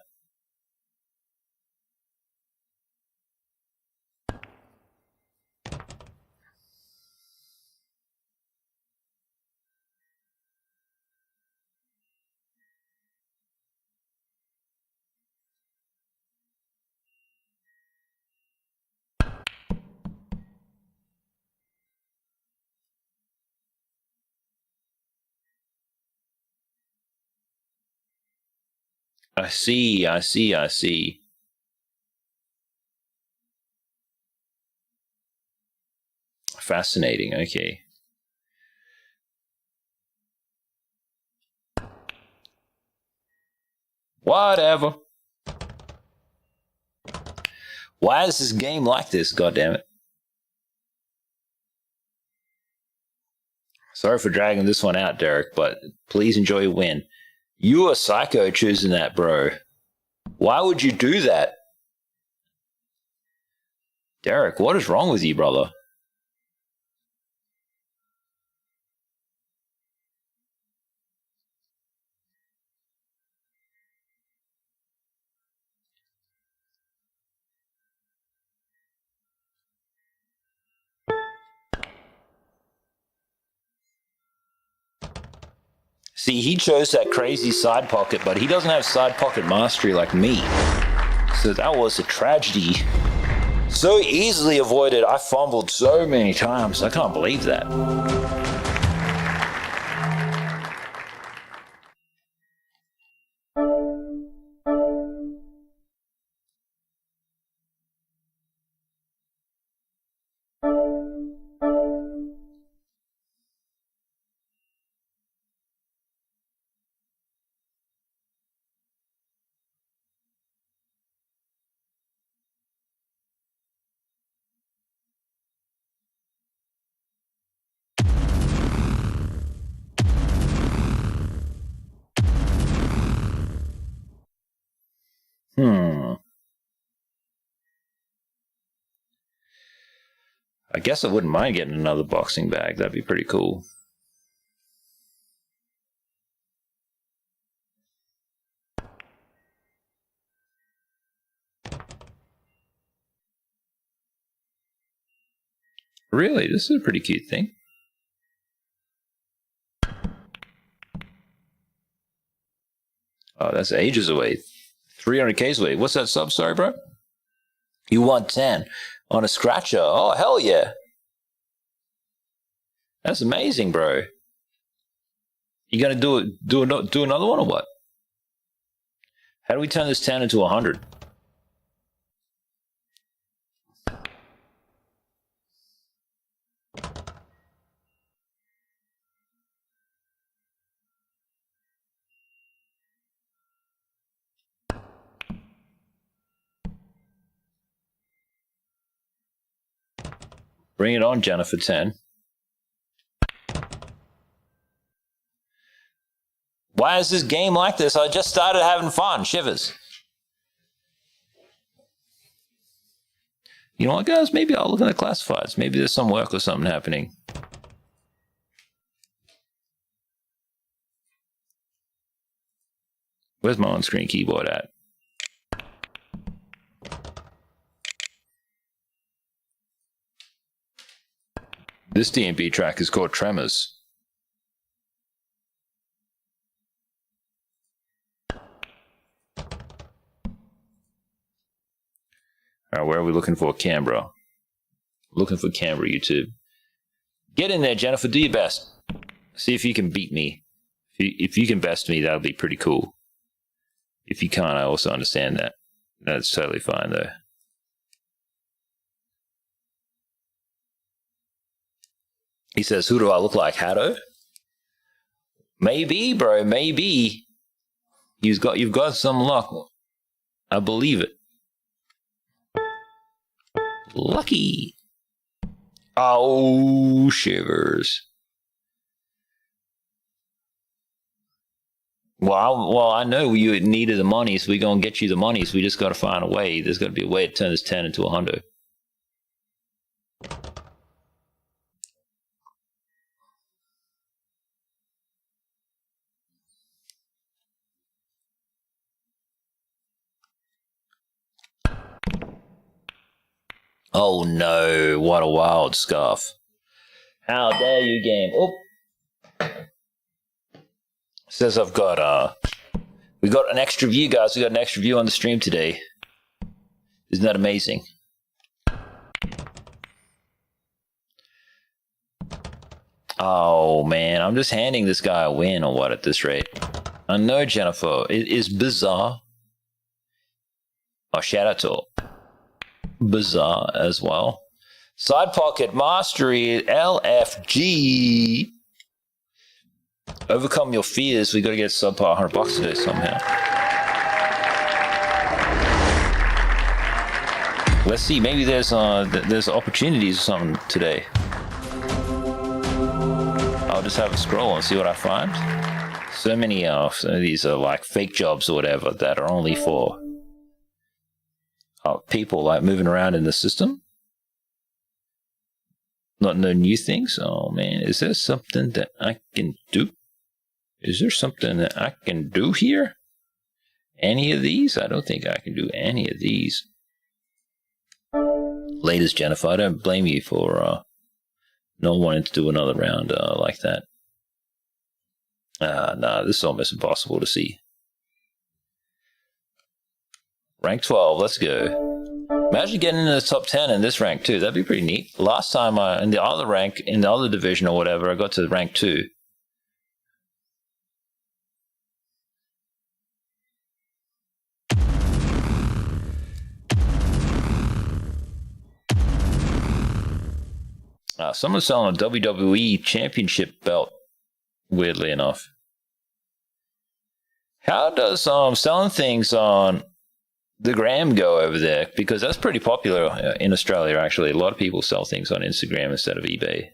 I see. Fascinating, okay. Whatever. Why is this game like this, goddammit? Sorry for dragging this one out, Derek, but please enjoy your win. You are psycho choosing that, bro. Why would you do that? Derek, what is wrong with you, brother? See, he chose that crazy side pocket, but he doesn't have side pocket mastery like me. So that was a tragedy. So easily avoided. I fumbled so many times. I can't believe that. I guess I wouldn't mind getting another boxing bag. That'd be pretty cool. Really? This is a pretty cute thing. Oh, that's ages away. 300K's away. What's that sub? Sorry, bro? You want 10 on a scratcher. Oh, hell yeah. That's amazing, bro. You gonna do another one or what? How do we turn this 10 into 100? Bring it on, Jennifer 10. Why is this game like this? I just started having fun. Shivers. You know what, guys? Maybe I'll look at the classifieds. Maybe there's some work or something happening. Where's my on-screen keyboard at? This DMB track is called Tremors. All right, where are we looking for? Canberra. Looking for Canberra, YouTube. Get in there, Jennifer. Do your best. See if you can beat me. If you can best me, that'll be pretty cool. If you can't, I also understand that. That's totally fine, though. He says, who do I look like, Haddo? Maybe, bro, maybe. You've got some luck. I believe it. Lucky. Oh, shivers. Well, I know you needed the money, so we're going to get you the money, so we just got to find a way. There's got to be a way to turn this 10 into a 100. Oh no, what a wild scuff. How dare you, game. Oh. Says I've got, we got an extra view, guys. We got an extra view on the stream today. Isn't that amazing? Oh, man. I'm just handing this guy a win or what at this rate. I know, Jennifer. It is bizarre. Oh, shout out to Bizarre as well. Side Pocket Mastery LFG. Overcome your fears. We got to get subpar $100 today somehow. Let's see. Maybe there's opportunities or something today. I'll just have a scroll and see what I find. So many of these are like fake jobs or whatever that are only for people like moving around in the system. Not no new things. Oh man, is there something that I can do? Is there something that I can do here? Any of these? I don't think I can do any of these. Latest, Jennifer. I don't blame you for not wanting to do another round like that. Nah, this is almost impossible to see. Rank 12, let's go. Imagine getting into the top 10 in this rank too. That'd be pretty neat. Last time in the other rank, in the other division or whatever, I got to rank 2. Someone's selling a WWE Championship belt, weirdly enough. How does selling things on the gram go over there? Because that's pretty popular in Australia, actually. A lot of people sell things on Instagram instead of eBay.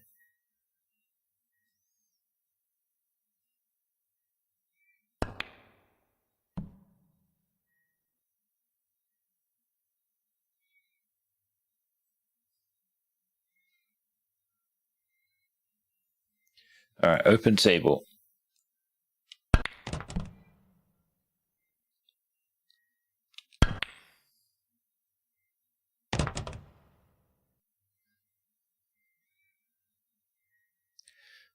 All right, open table.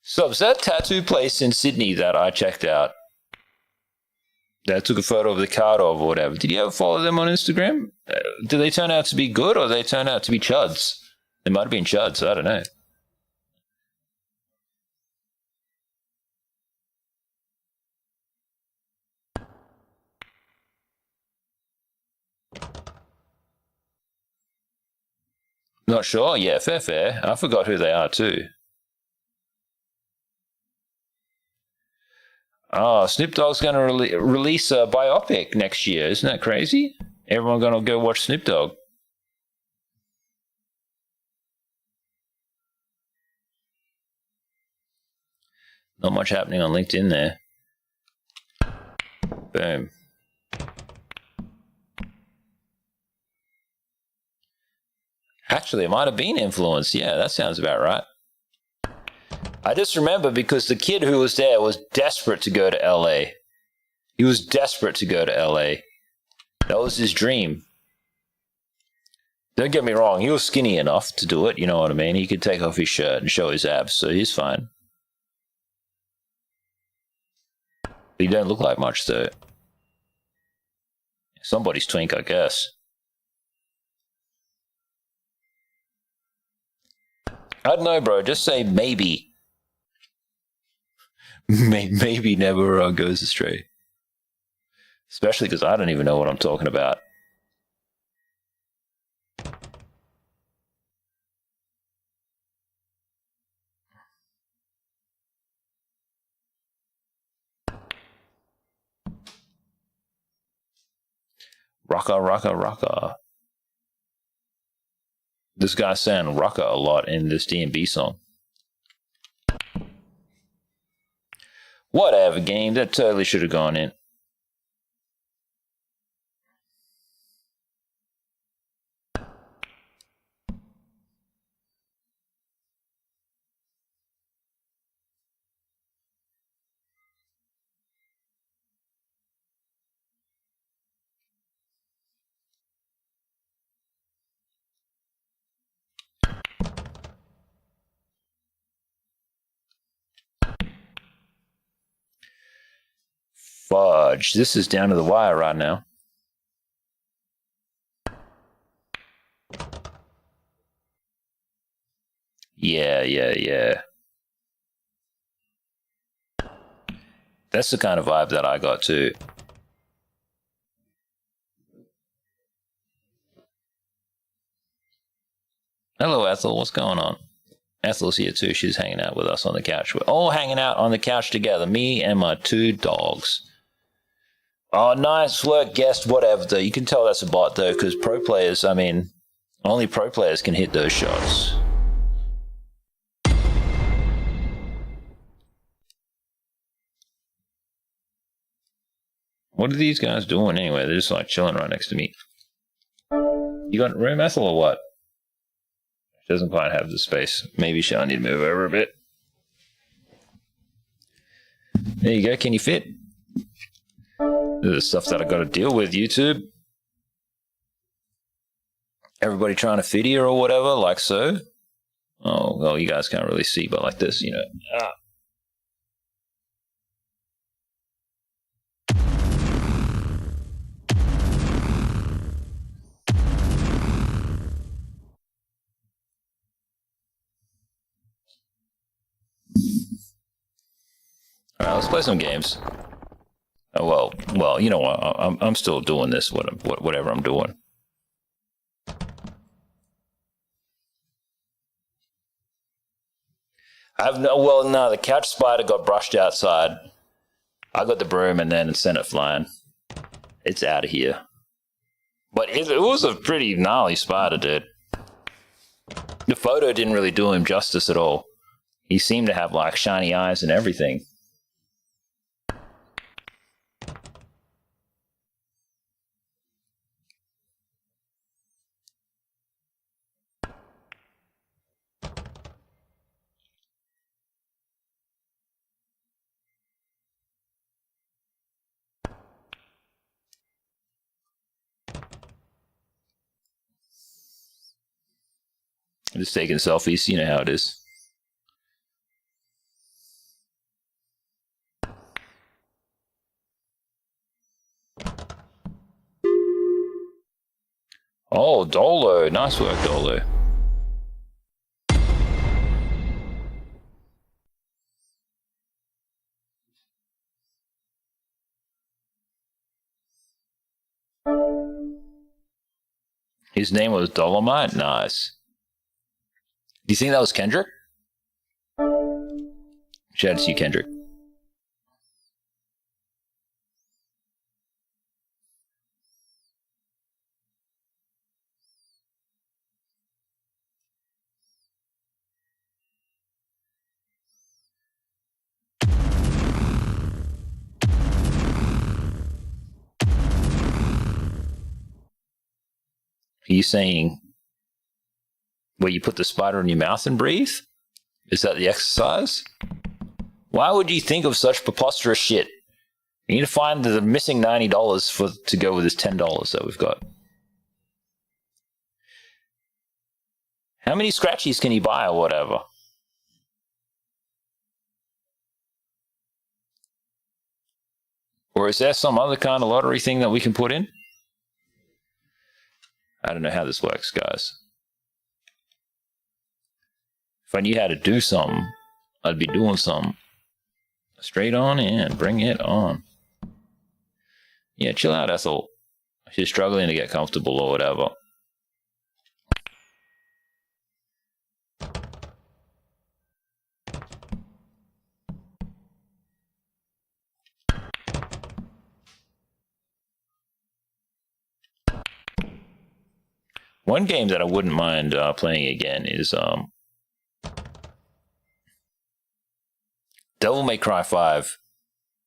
So, is that tattoo place in Sydney that I checked out? That I took a photo of the card of or whatever. Did you ever follow them on Instagram? Did they turn out to be good or did they turn out to be chuds? They might have been chuds, I don't know. Not sure? Yeah, fair. I forgot who they are too. Oh, Snoop Dogg's going to release a biopic next year. Isn't that crazy? Everyone going to go watch Snoop Dogg. Not much happening on LinkedIn there. Boom. Actually, it might have been influenced. Yeah, that sounds about right. I just remember because the kid who was there was desperate to go to LA. He was desperate to go to LA. That was his dream. Don't get me wrong, he was skinny enough to do it, you know what I mean? He could take off his shirt and show his abs, so he's fine. But he don't look like much, though. Somebody's twink, I guess. I don't know, bro. Just say maybe. Maybe never goes astray. Especially because I don't even know what I'm talking about. Rocka, rocka, rocka. This guy's saying rocka a lot in this D&B song. Whatever, game. That totally should have gone in. Fudge. This is down to the wire right now. Yeah. That's the kind of vibe that I got too. Hello, Ethel. What's going on? Ethel's here too. She's hanging out with us on the couch. We're all hanging out on the couch together. Me and my 2 dogs. Oh, nice work, guest. Whatever, though. You can tell that's a bot, though, because pro players, I mean, only pro players can hit those shots. What are these guys doing anyway? They're just like chilling right next to me. You got room, Ethel, or what? She doesn't quite have the space. Maybe she'll need to move over a bit. There you go. Can you fit? This is the stuff that I got to deal with, YouTube. Everybody trying to fit here or whatever, like so. Oh, well, you guys can't really see, but like this, you know. All right, let's play some games. Oh, well, you know what? I'm still doing this. Whatever I'm doing. No. The couch spider got brushed outside. I got the broom and then sent it flying. It's out of here. But it was a pretty gnarly spider, dude. The photo didn't really do him justice at all. He seemed to have like shiny eyes and everything. Just taking selfies, you know how it is. Oh, Dolo. Nice work, Dolo. His name was Dolomite? Nice. Do you think that was Kendrick? Shout out to you, Kendrick. Are you saying where you put the spider in your mouth and breathe? Is that the exercise? Why would you think of such preposterous shit? You need to find the missing $90 to go with this $10 that we've got. How many scratchies can you buy or whatever? Or is there some other kind of lottery thing that we can put in? I don't know how this works, guys. If I knew how to do something, I'd be doing something. Straight on in, bring it on. Yeah, chill out, Ethel. She's struggling to get comfortable or whatever. One game that I wouldn't mind playing again is Devil May Cry 5,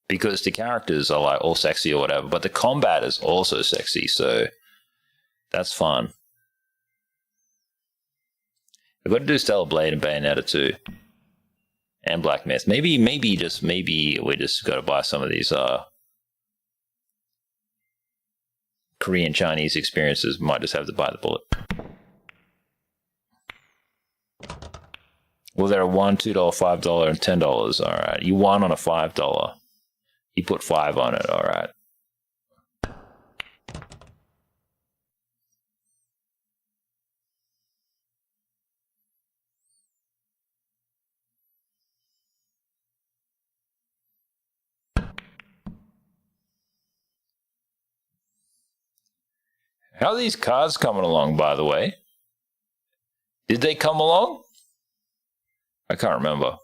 because the characters are like all sexy or whatever, but the combat is also sexy, so that's fun. I've got to do Stellar Blade and Bayonetta too, and Black Myth. Maybe we just got to buy some of these Korean Chinese experiences. Might just have to buy the bullet. Well, there are $1, $2, $5, and $10. All right, you won on a $5. You put 5 on it. All right. How are these cards coming along, by the way? Did they come along? I can't remember.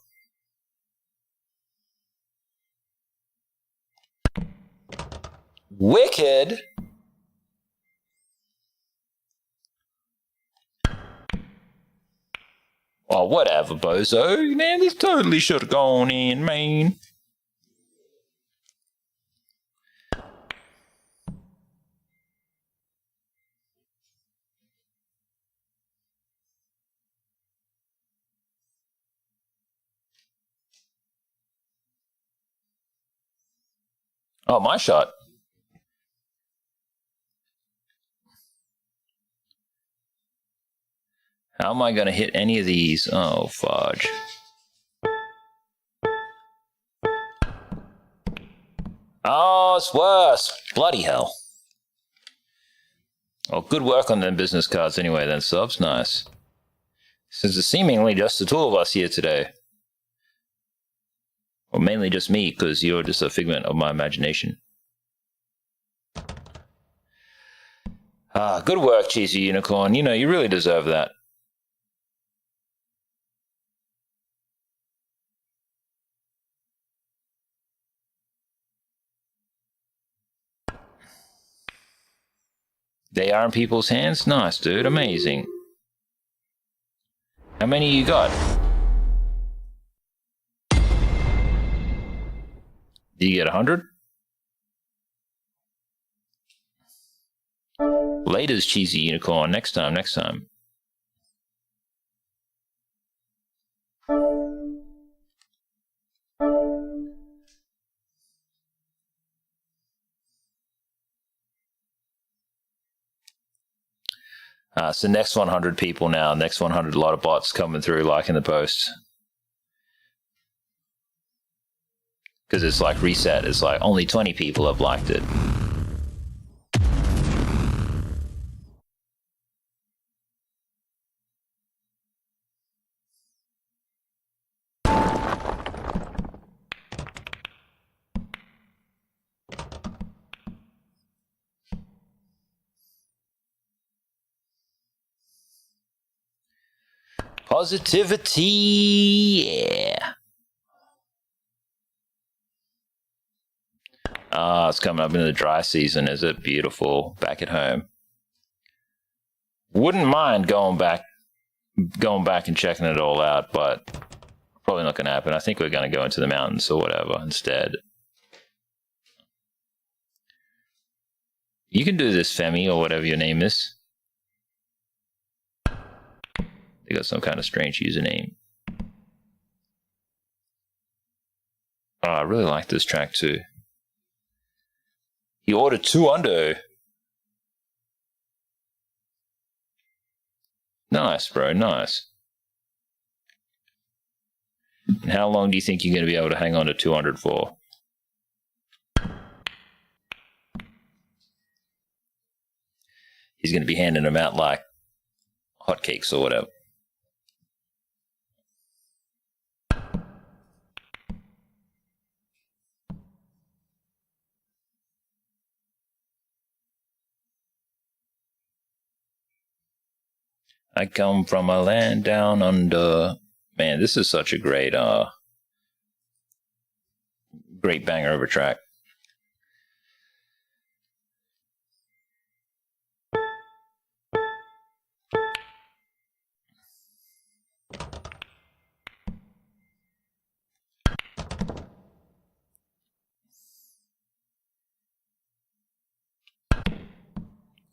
Wicked? Oh, whatever, bozo. Man, this totally should have gone in, man. Oh, my shot. How am I going to hit any of these? Oh, fudge. Oh, it's worse. Bloody hell. Well, good work on them business cards anyway, then, subs. Nice. Since it's seemingly just the two of us here today. Or mainly just me, because you're just a figment of my imagination. Ah, good work, Cheesy Unicorn. You know, you really deserve that. They are in people's hands? Nice, dude. Amazing. How many you got? Do you get 100? Later's Cheesy Unicorn. Next time. So next 100 people now. Next 100, a lot of bots coming through liking the posts. Because it's like reset. It's like only 20 people have liked it. Positivity, yeah. Ah, it's coming up into the dry season, is it? Beautiful. Back at home. Wouldn't mind going back and checking it all out, but probably not going to happen. I think we're going to go into the mountains or whatever instead. You can do this, Femi, or whatever your name is. They got some kind of strange username. Oh, I really like this track too. He ordered 2 under. Nice, bro, nice. And how long do you think you're going to be able to hang on to 200 for? He's going to be handing them out like hotcakes or whatever. I come from a land down under. Man, this is such a great great banger of a track.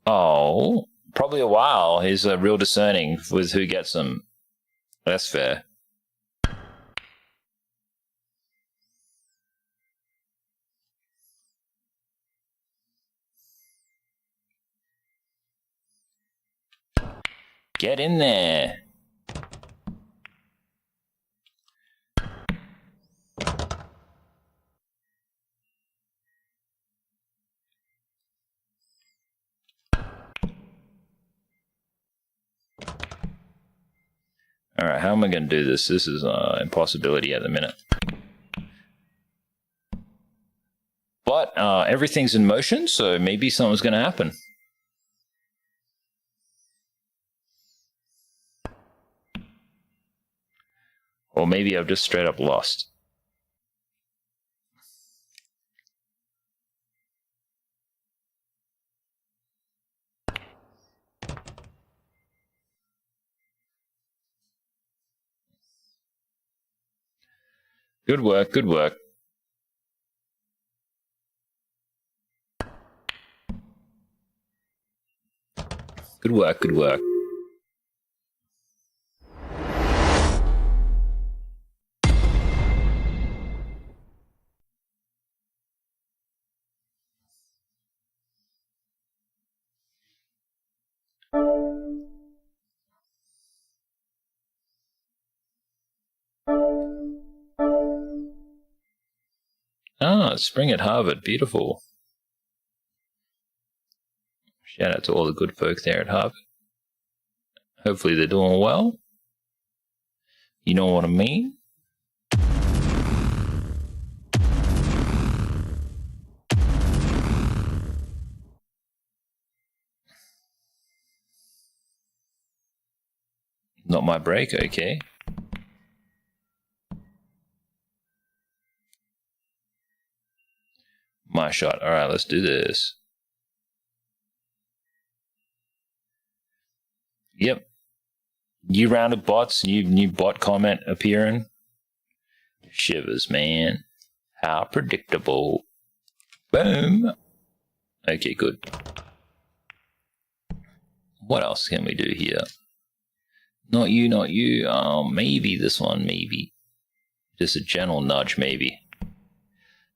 Oh, probably a while. He's real discerning with who gets them. That's fair. Get in there. All right, how am I going to do this? This is an impossibility at the minute. But everything's in motion, so maybe something's going to happen. Or maybe I've just straight up lost. Good work, good work. Good work, good work. Ah, spring at Harvard. Beautiful. Shout out to all the good folk there at Harvard. Hopefully they're doing well. You know what I mean? Not my break, okay. My shot. All right, let's do this. Yep. New round of bots, new bot comment appearing. Shivers, man. How predictable. Boom. Okay, good. What else can we do here? Not you, not you. Maybe this one, maybe. Just a gentle nudge, maybe.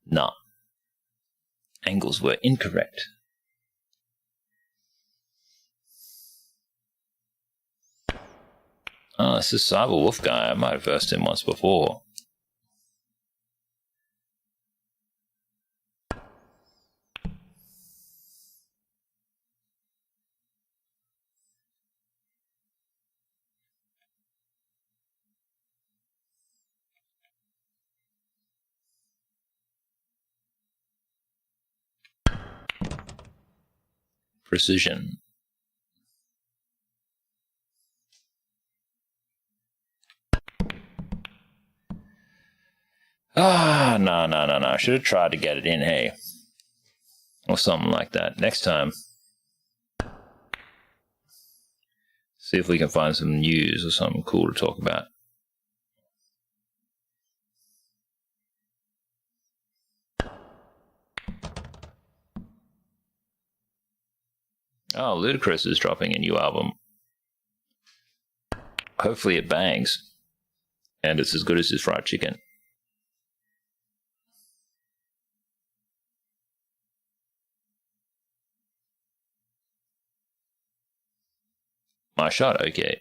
Nah. Angles were incorrect. Oh, this is Cyber Wolf guy. I might have versed him once before. Precision. Ah, no. Should have tried to get it in, hey. Or something like that. Next time. See if we can find some news or something cool to talk about. Oh, Ludacris is dropping a new album. Hopefully it bangs. And it's as good as his fried chicken. My shot, okay.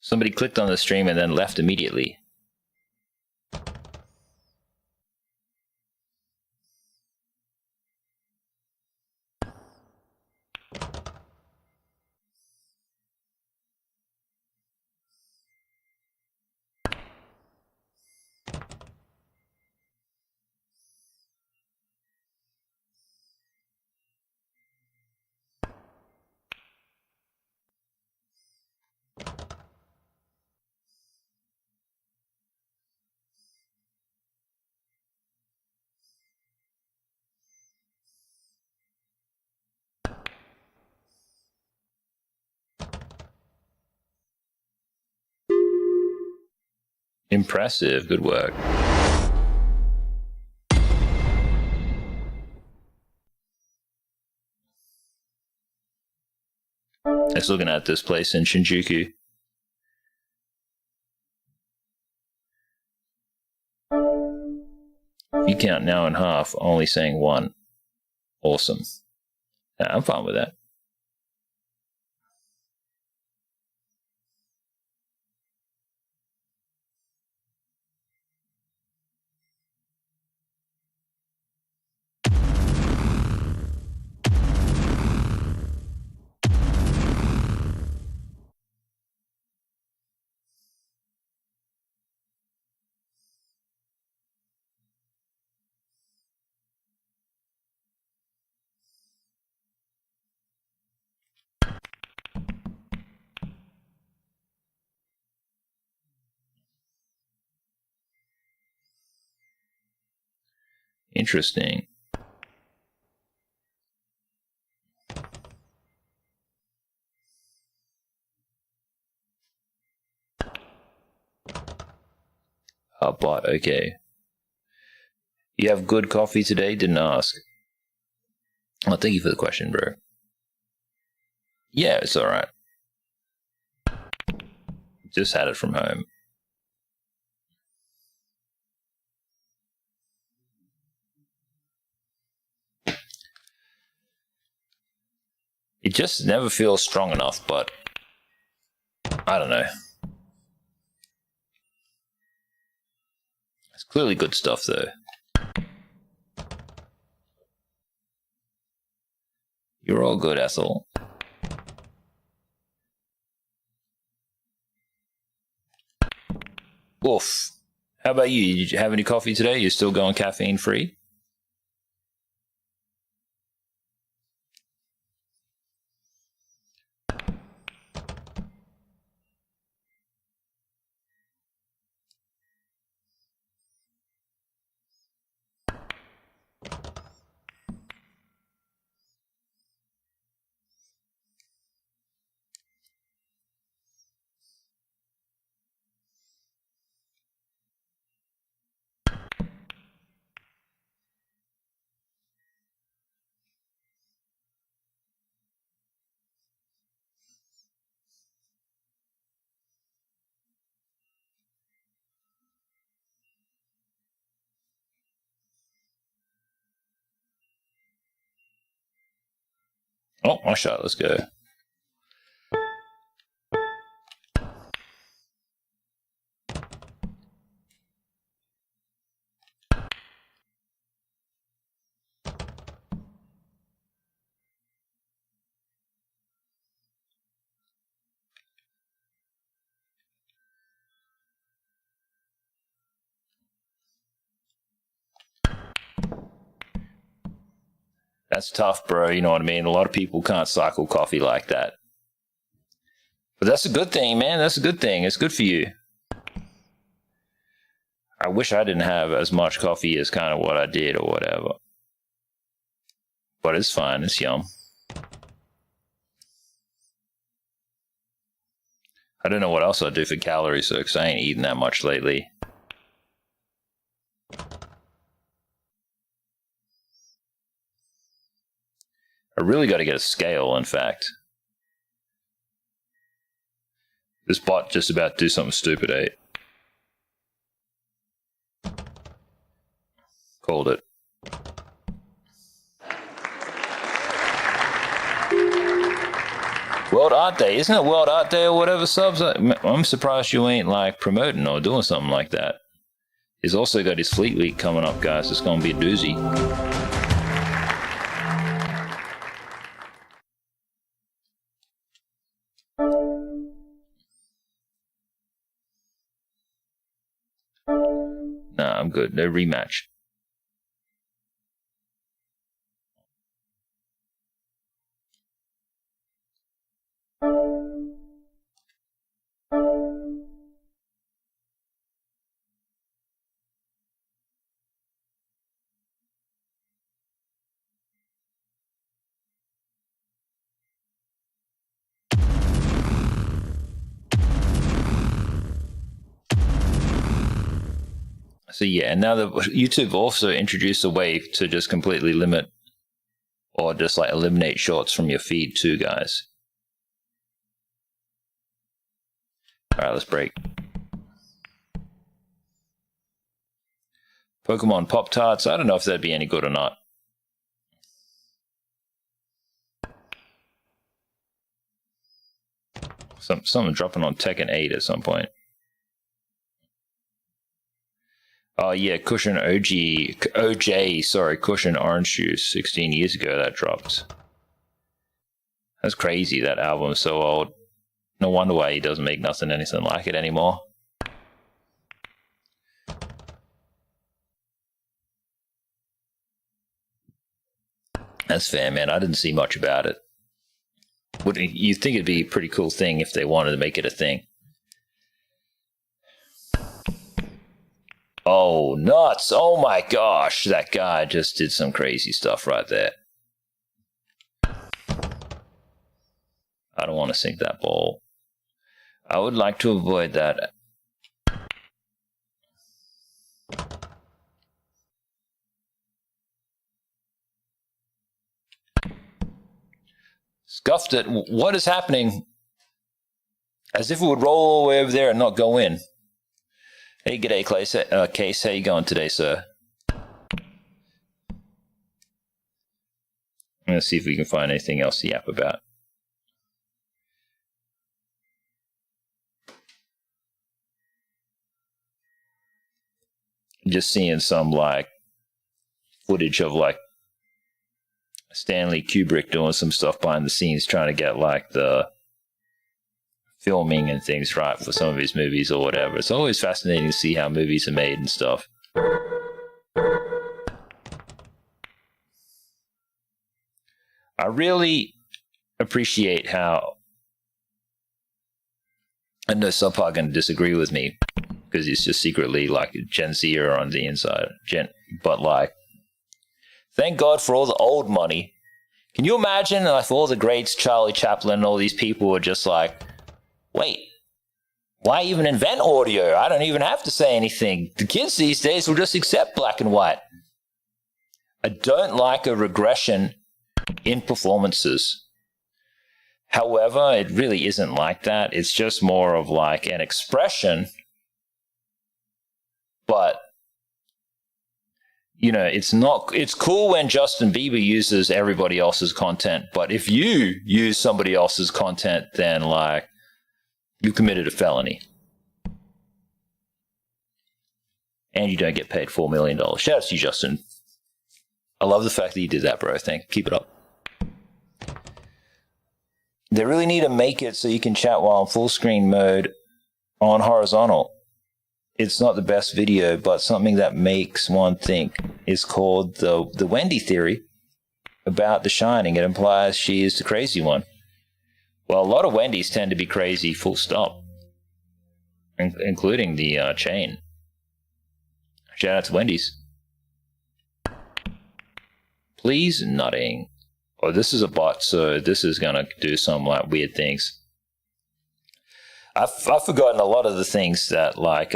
Somebody clicked on the stream and then left immediately. Impressive. Good work. Just looking at this place in Shinjuku. If you count now in half, only saying one. Awesome. Yeah, I'm fine with that. Interesting. Bot, okay. You have good coffee today? Didn't ask. Oh, thank you for the question, bro. Yeah, it's alright. Just had it from home. It just never feels strong enough, but I don't know. It's clearly good stuff, though. You're all good, Ethel. Oof. How about you? Did you have any coffee today? You're still going caffeine-free? Oh, my shot. Let's go. That's tough, bro. You know what I mean? A lot of people can't cycle coffee like that. But that's a good thing, man. That's a good thing. It's good for you. I wish I didn't have as much coffee as kind of what I did or whatever. But it's fine. It's yum. I don't know what else I do for calories, though, because I ain't eating that much lately. I really got to get a scale, in fact. This bot just about to do something stupid, eh? Called it. World Art Day. Isn't it World Art Day or whatever, subs? I'm surprised you ain't like promoting or doing something like that. He's also got his Fleet Week coming up, guys. It's going to be a doozy. Nah, I'm good. No rematch. So yeah, and now YouTube also introduced a way to just completely limit or just like eliminate shorts from your feed too, guys. All right, let's break. Pokemon Pop-Tarts. I don't know if that'd be any good or not. Something dropping on Tekken 8 at some point. Oh yeah, Cushion OJ, sorry, Cushion Orange Juice. 16 years ago that dropped. That's crazy, that album's so old. No wonder why he doesn't make anything like it anymore. That's fair, man. I didn't see much about it. You think it'd be a pretty cool thing if they wanted to make it a thing. Oh, nuts. Oh my gosh. That guy just did some crazy stuff right there. I don't want to sink that ball. I would like to avoid that. Scuffed it. What is happening? As if it would roll all the way over there and not go in. Hey, g'day, Case. How you going today, sir? Let's see if we can find anything else to yap about. Just seeing some like footage of like Stanley Kubrick doing some stuff behind the scenes, trying to get like the filming and things right for some of his movies or whatever. It's always fascinating to see how movies are made and stuff. I really appreciate how, I know some people are going to disagree with me because he's just secretly like a Gen Zer on the inside. But like, thank God for all the old money. Can you imagine if all the greats, Charlie Chaplin, and all these people were just like, wait, why even invent audio? I don't even have to say anything. The kids these days will just accept black and white. I don't like a regression in performances. However, it really isn't like that. It's just more of like an expression. But you know, it's cool when Justin Bieber uses everybody else's content, but if you use somebody else's content, then like you committed a felony. And you don't get paid $4 million. Shout out to you, Justin. I love the fact that you did that, bro. Keep it up. They really need to make it so you can chat while in full screen mode on horizontal. It's not the best video, but something that makes one think. Is called the Wendy theory about The Shining. It implies she is the crazy one. Well, a lot of Wendys tend to be crazy, full stop, including the chain. Shout out to Wendy's. Please nutting. Oh, this is a bot, so this is gonna do some like weird things. I've forgotten a lot of the things that like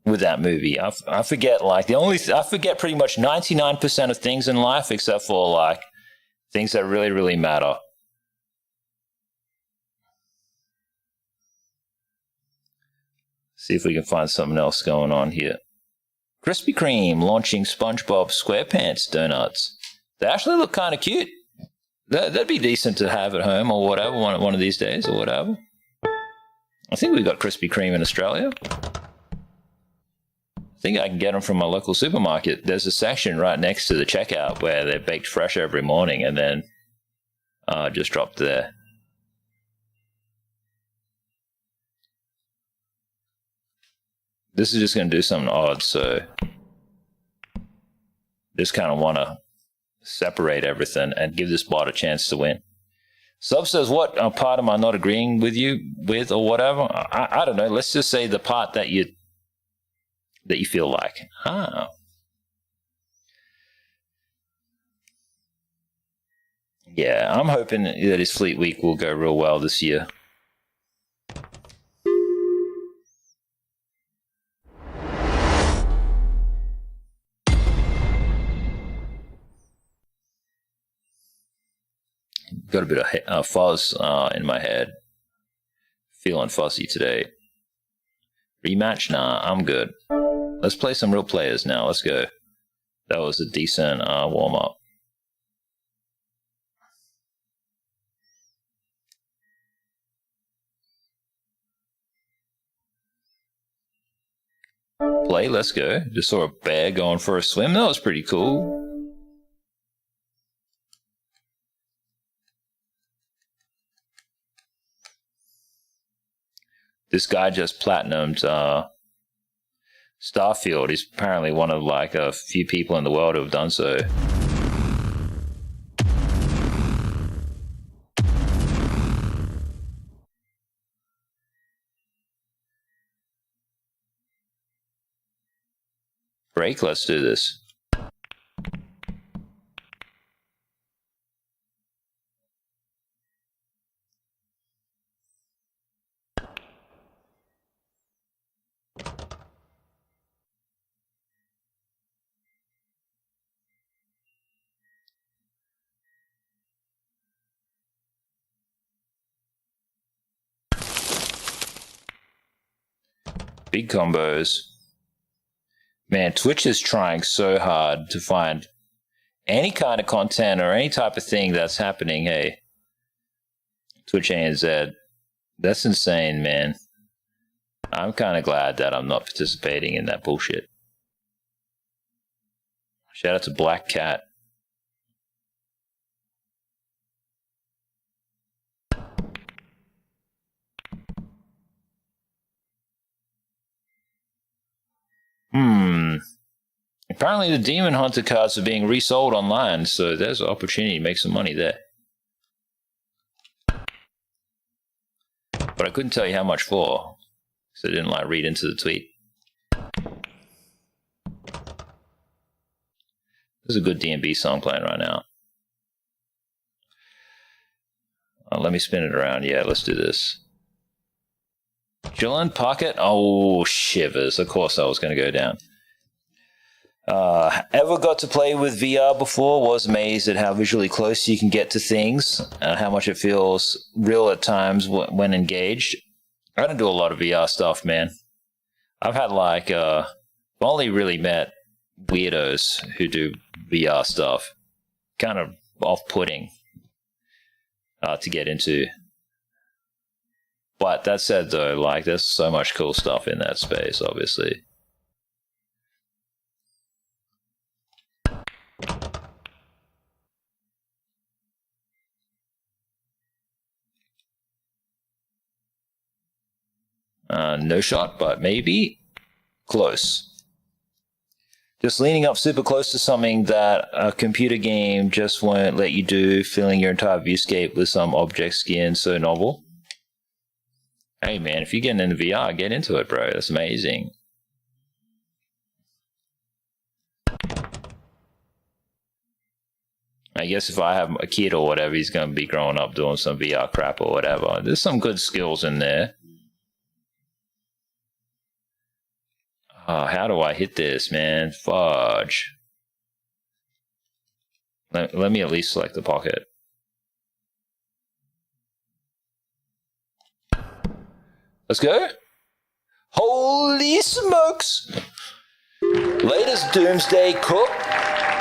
with that movie. I forget like I forget pretty much 99% of things in life except for like things that really, really matter. See if we can find something else going on here. Krispy Kreme launching SpongeBob SquarePants donuts. They actually look kind of cute. That'd be decent to have at home or whatever, one of these days or whatever. I think we've got Krispy Kreme in Australia. I think I can get them from my local supermarket. There's a section right next to the checkout where they're baked fresh every morning and then just dropped there. This is just going to do something odd, so just kind of want to separate everything and give this bot a chance to win. Sub says, what part am I not agreeing with you with or whatever? I don't know. Let's just say the part that you feel like. Yeah, I'm hoping that his Fleet Week will go real well this year. Got a bit of fuzz in my head. Feeling fuzzy today. Rematch? Nah, I'm good. Let's play some real players now. Let's go. That was a decent warm-up. Play, let's go. Just saw a bear going for a swim. That was pretty cool. This guy just platinumed Starfield. He's apparently one of like a few people in the world who have done so. Break, let's do this. Big combos. Man, Twitch is trying so hard to find any kind of content or any type of thing that's happening. Hey, Twitch ANZ. That's insane, man. I'm kind of glad that I'm not participating in that bullshit. Shout out to Black Cat. Apparently the Demon Hunter cards are being resold online, so there's an opportunity to make some money there. But I couldn't tell you how much for, because I didn't like read into the tweet. There's a good D&B song playing right now. Let me spin it around. Yeah, let's do this. Jillian Pocket? Oh, shivers. Of course I was going to go down. Ever got to play with VR before? Was amazed at how visually close you can get to things and how much it feels real at times when engaged. I don't do a lot of VR stuff, man. I've had like, I've only really met weirdos who do VR stuff. Kind of off-putting to get into. But that said, though, like, there's so much cool stuff in that space, obviously. No shot, but maybe close. Just leaning up super close to something that a computer game just won't let you do, filling your entire viewscape with some object skin so novel. Hey man, if you're getting into VR, get into it, bro. That's amazing. I guess if I have a kid or whatever, he's going to be growing up doing some VR crap or whatever. There's some good skills in there. Oh, how do I hit this, man? Fudge. Let me at least select the pocket. Let's go. Holy smokes! Latest Doomsday Cook.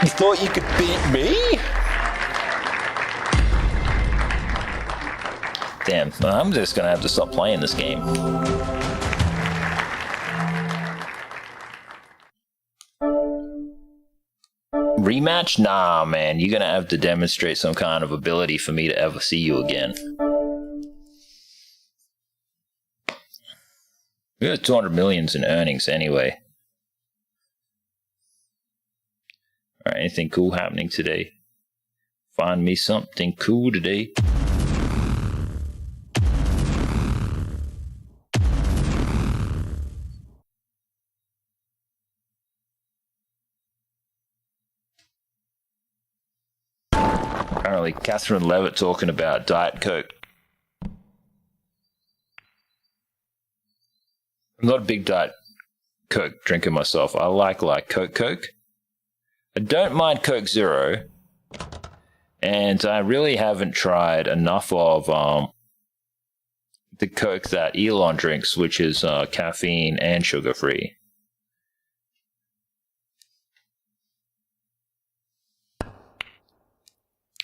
You thought you could beat me? Damn, I'm just gonna have to stop playing this game. Rematch? Nah, man. You're gonna have to demonstrate some kind of ability for me to ever see you again. We got 200 millions in earnings anyway. Alright, anything cool happening today? Find me something cool today. Apparently, Catherine Levitt talking about Diet Coke. I'm not a big Diet Coke drinker myself. I like Coke. I don't mind Coke Zero. And I really haven't tried enough of the Coke that Elon drinks, which is caffeine and sugar-free.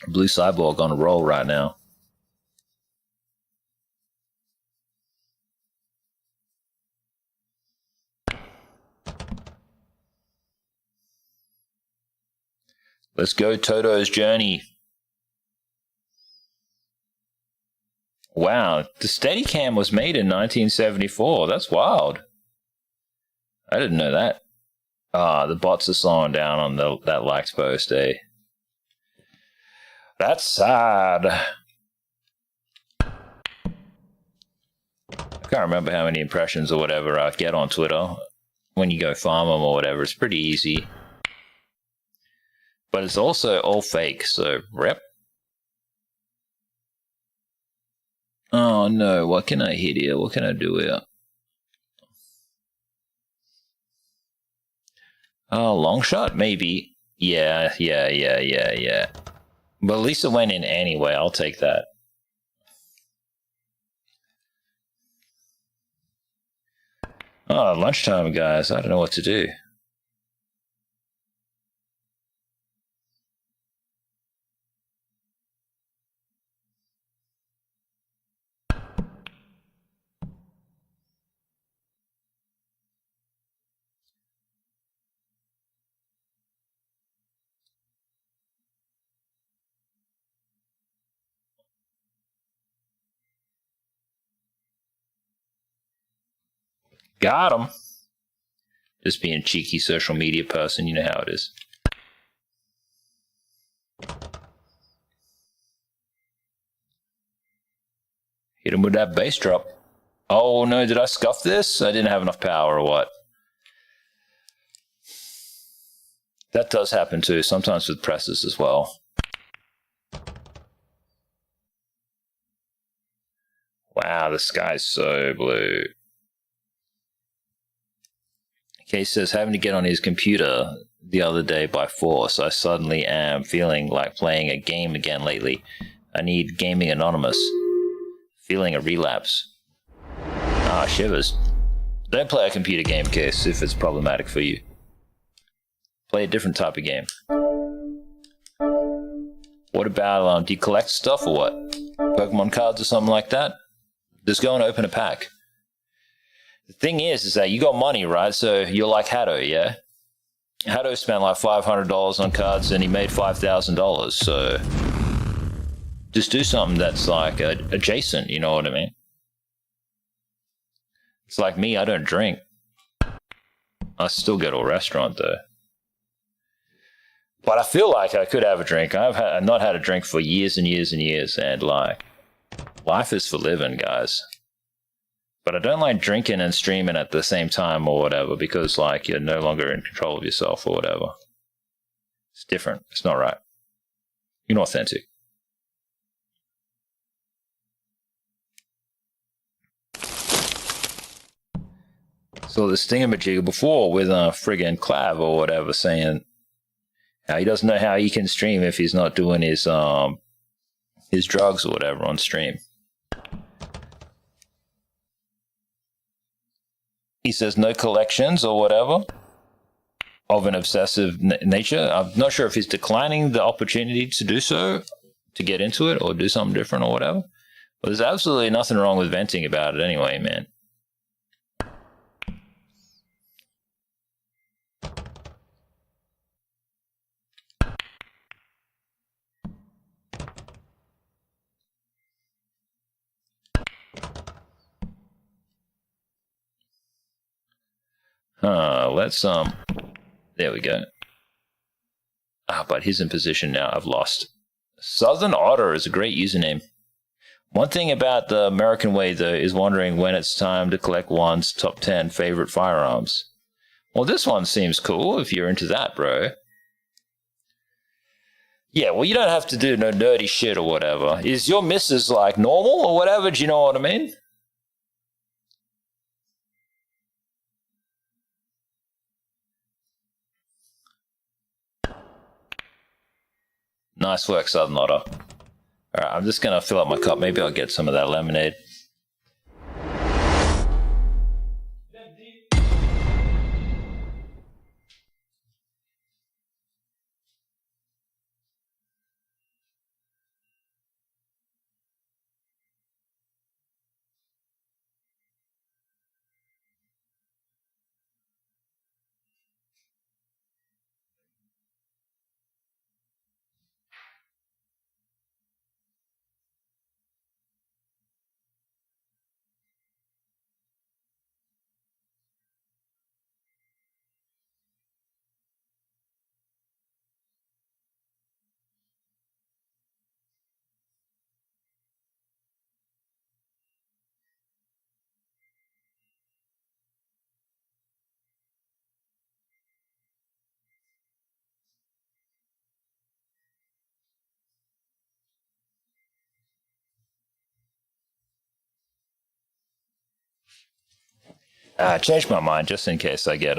Blue Cyborg on a roll right now. Let's go Toto's Journey. Wow, the Steadicam was made in 1974. That's wild. I didn't know that. The bots are slowing down on that likes post, eh? That's sad. I can't remember how many impressions or whatever I get on Twitter. When you go farm them or whatever, it's pretty easy. But it's also all fake, so rep. Oh no, what can I hit here? What can I do here? Oh, long shot? Maybe. Yeah. But Lisa went in anyway, I'll take that. Oh, lunchtime, guys. I don't know what to do. Got him. Just being a cheeky social media person, you know how it is. Hit him with that bass drop. Oh no, did I scuff this? I didn't have enough power or what? That does happen too, sometimes with presses as well. Wow, the sky's so blue. Case says, having to get on his computer the other day by force. I suddenly am feeling like playing a game again lately. I need Gaming Anonymous. Feeling a relapse. Ah, shivers. Don't play a computer game, Case, if it's problematic for you. Play a different type of game. What about, do you collect stuff or what? Pokemon cards or something like that? Just go and open a pack. The thing is that you got money, right? So you're like Hatto, yeah? Hatto spent like $500 on cards and he made $5,000. So just do something that's like adjacent, you know what I mean? It's like me, I don't drink. I still go to a restaurant though. But I feel like I could have a drink. I've not had a drink for years and years and years. And like, life is for living, guys. But I don't like drinking and streaming at the same time or whatever because, like, you're no longer in control of yourself or whatever. It's different. It's not right. You're not authentic. So this thingamajigger before with friggin' Clav or whatever saying how he doesn't know how he can stream if he's not doing his drugs or whatever on stream. He says no collections or whatever of an obsessive nature. I'm not sure if he's declining the opportunity to do so, to get into it or do something different or whatever. Well, there's absolutely nothing wrong with venting about it anyway, man. Let's there we go. But he's in position now. I've lost. Southern Otter is a great username. One thing about the American way, though, is wondering when it's time to collect one's top 10 favorite firearms. Well, this one seems cool if you're into that, bro. Yeah, well, you don't have to do no nerdy shit or whatever. Is your missus like normal or whatever? Do you know what I mean? Nice work, Southern Otter. All right, I'm just going to fill up my cup. Maybe I'll get some of that lemonade. I changed my mind just in case I get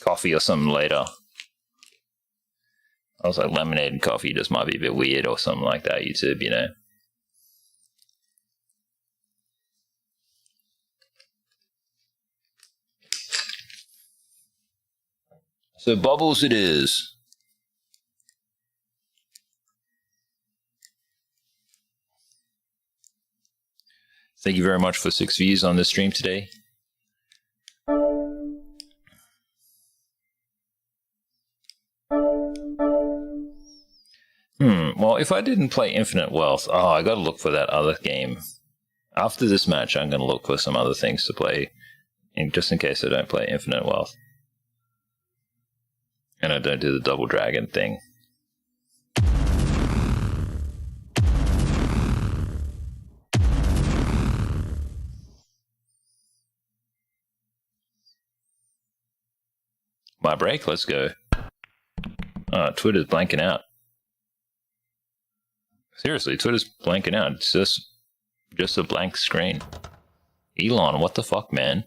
coffee or something later. I was like, lemonade and coffee just might be a bit weird or something like that, YouTube, you know. So bubbles it is. Thank you very much for 6 views on this stream today. Well, if I didn't play Infinite Wealth, I got to look for that other game. After this match, I'm going to look for some other things to play, just in case I don't play Infinite Wealth. And I don't do the Double Dragon thing. My break, let's go. Twitter's blanking out. Seriously, Twitter's blanking out. It's just a blank screen. Elon, what the fuck, man?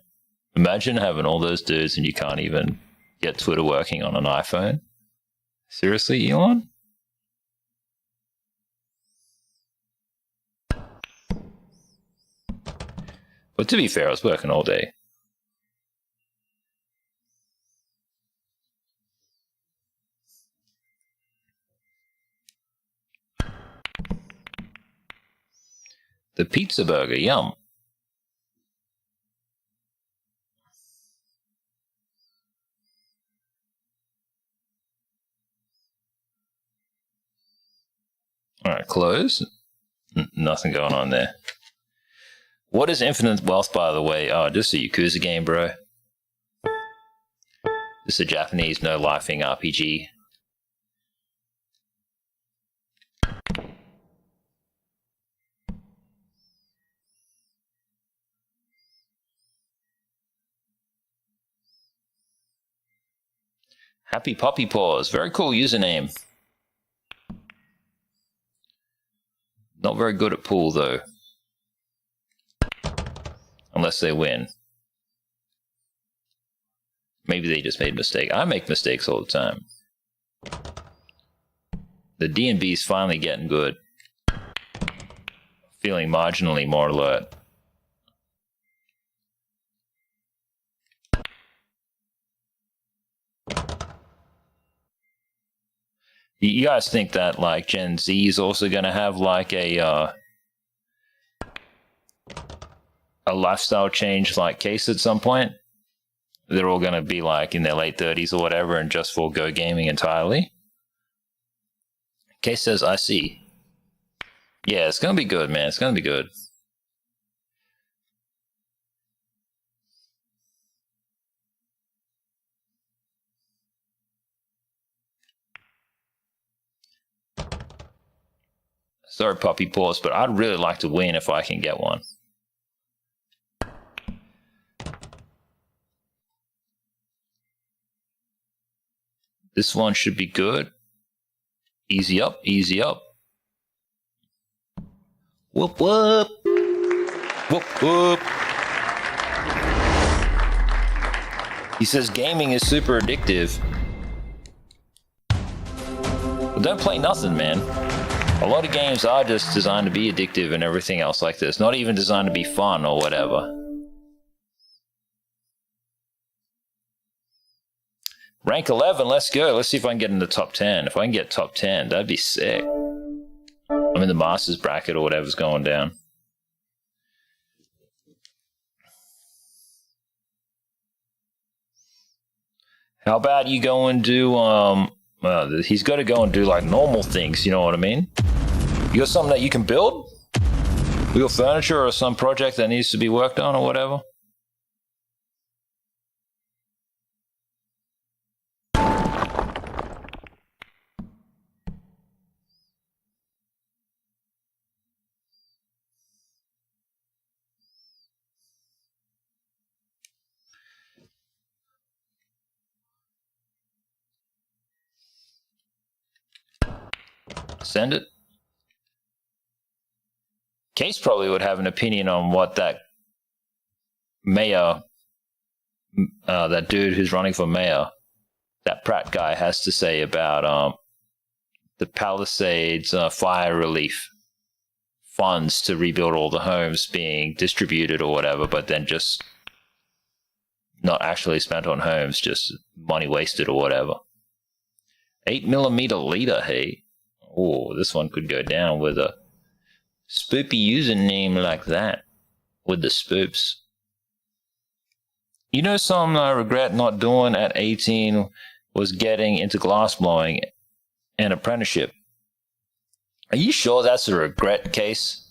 Imagine having all those dudes and you can't even get Twitter working on an iPhone. Seriously, Elon? But to be fair, I was working all day. The pizza burger, yum. Alright, close. Nothing going on there. What is Infinite Wealth, by the way? Oh, just a Yakuza game, bro. This is a Japanese no-lifing RPG. Happy Puppy Paws. Very cool username. Not very good at pool, though. Unless they win. Maybe they just made a mistake. I make mistakes all the time. The D&B's finally getting good. Feeling marginally more alert. You guys think that like Gen Z is also going to have like a a lifestyle change like case at some point. They're all going to be like in their late 30s or whatever and just forego gaming entirely. Case says, I see. Yeah, it's going to be good, man. It's going to be good. Sorry, puppy paws, but I'd really like to win if I can get one. This one should be good. Easy up, easy up. Whoop, whoop. Whoop, whoop. He says gaming is super addictive. Well, don't play nothing, man. A lot of games are just designed to be addictive and everything else like this. Not even designed to be fun or whatever. Rank 11, let's go. Let's see if I can get in the top 10. If I can get top 10, that'd be sick. I'm in the Masters bracket or whatever's going down. How about you go and do, he's got to go and do like normal things, you know what I mean? You got something that you can build? You got furniture or some project that needs to be worked on or whatever? Send it. Case probably would have an opinion on what that mayor, that dude who's running for mayor, that Pratt guy has to say about the Palisades fire relief funds to rebuild all the homes being distributed or whatever, but then just not actually spent on homes, just money wasted or whatever. 8mm leader, hey. Oh, this one could go down with a spoopy username like that. With the spoops. You know, something I regret not doing at 18 was getting into glass blowing and apprenticeship. Are you sure that's a regret case?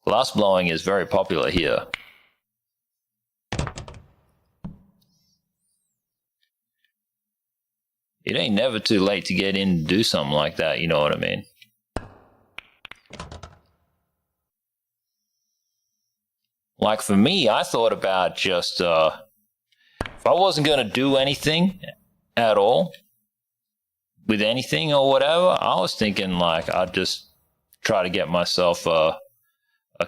Glass blowing is very popular here. It ain't never too late to get in and do something like that, you know what I mean? Like for me, I thought about just, if I wasn't going to do anything at all, with anything or whatever, I was thinking like I'd just try to get myself a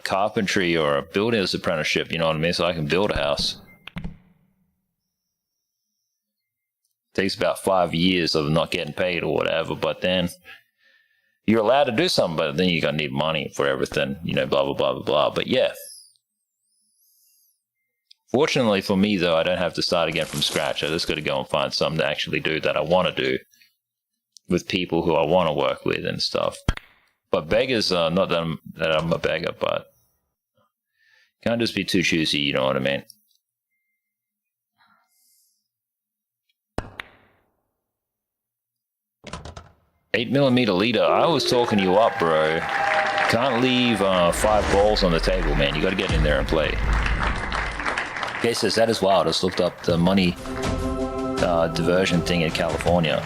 carpentry or a builder's apprenticeship, you know what I mean? So I can build a house. Takes about 5 years of not getting paid or whatever, but then you're allowed to do something, but then you're going to need money for everything, you know, blah, blah, blah, blah, blah. But yeah. Fortunately for me, though, I don't have to start again from scratch. I just got to go and find something to actually do that I want to do with people who I want to work with and stuff. But beggars, not that I'm a beggar, but can't just be too choosy, you know what I mean? $8mm leader, I was talking you up, bro. Can't leave 5 balls on the table, man. You got to get in there and play. Okay, says that is wild. I just looked up the money diversion thing in California.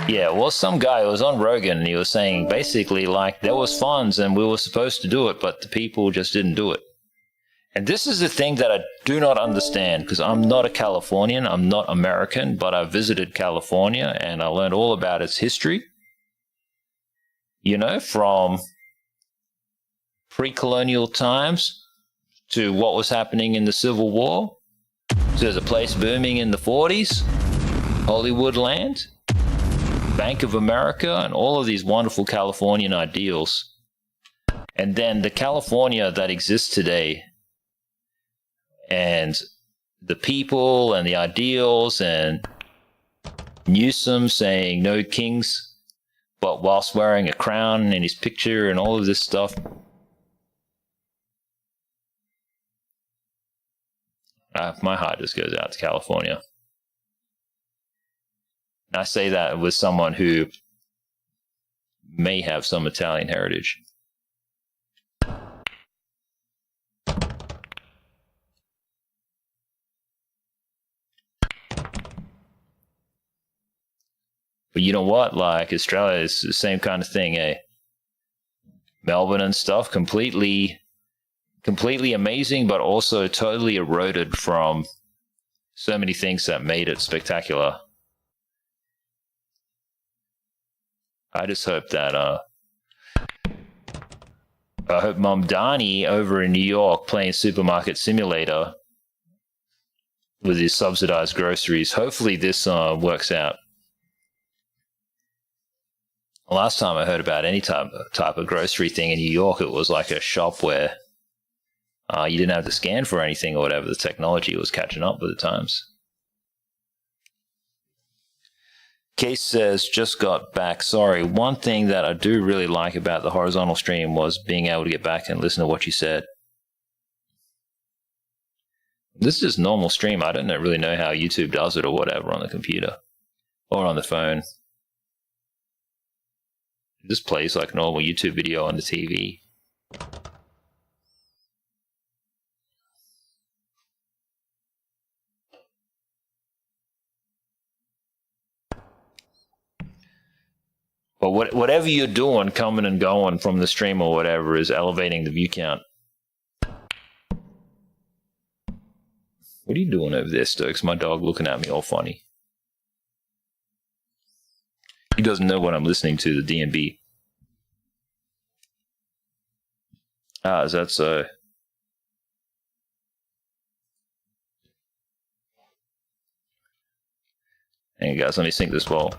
Yeah, well, some guy was on Rogan and he was saying basically like there was funds and we were supposed to do it, but the people just didn't do it. And this is the thing that I do not understand, because I'm not a Californian, I'm not American, but I visited California and I learned all about its history. You know, from pre-colonial times to what was happening in the Civil War. So there's a place booming in the 40s, Hollywood land, Bank of America, and all of these wonderful Californian ideals. And then the California that exists today, and the people and the ideals and Newsom saying no kings, but whilst wearing a crown in his picture and all of this stuff. My heart just goes out to California. I say that with someone who may have some Italian heritage. But you know what? Like, Australia is the same kind of thing, eh? Melbourne and stuff, completely amazing, but also totally eroded from so many things that made it spectacular. I just hope that, I hope Mom Dani over in New York playing Supermarket Simulator with his subsidized groceries. Hopefully this works out. Last time I heard about any type of grocery thing in New York, it was like a shop where you didn't have to scan for anything or whatever. The technology was catching up with the times. Case says, just got back. Sorry. One thing that I do really like about the horizontal stream was being able to get back and listen to what you said. This is just normal stream. I don't really know how YouTube does it or whatever on the computer or on the phone. It just plays like a normal YouTube video on the TV. But whatever you're doing, coming and going from the stream or whatever, is elevating the view count. What are you doing over there, Stokes? My dog looking at me all funny. He doesn't know what I'm listening to, the DMB. Ah, is that so? Hang on, guys, let me sync this ball.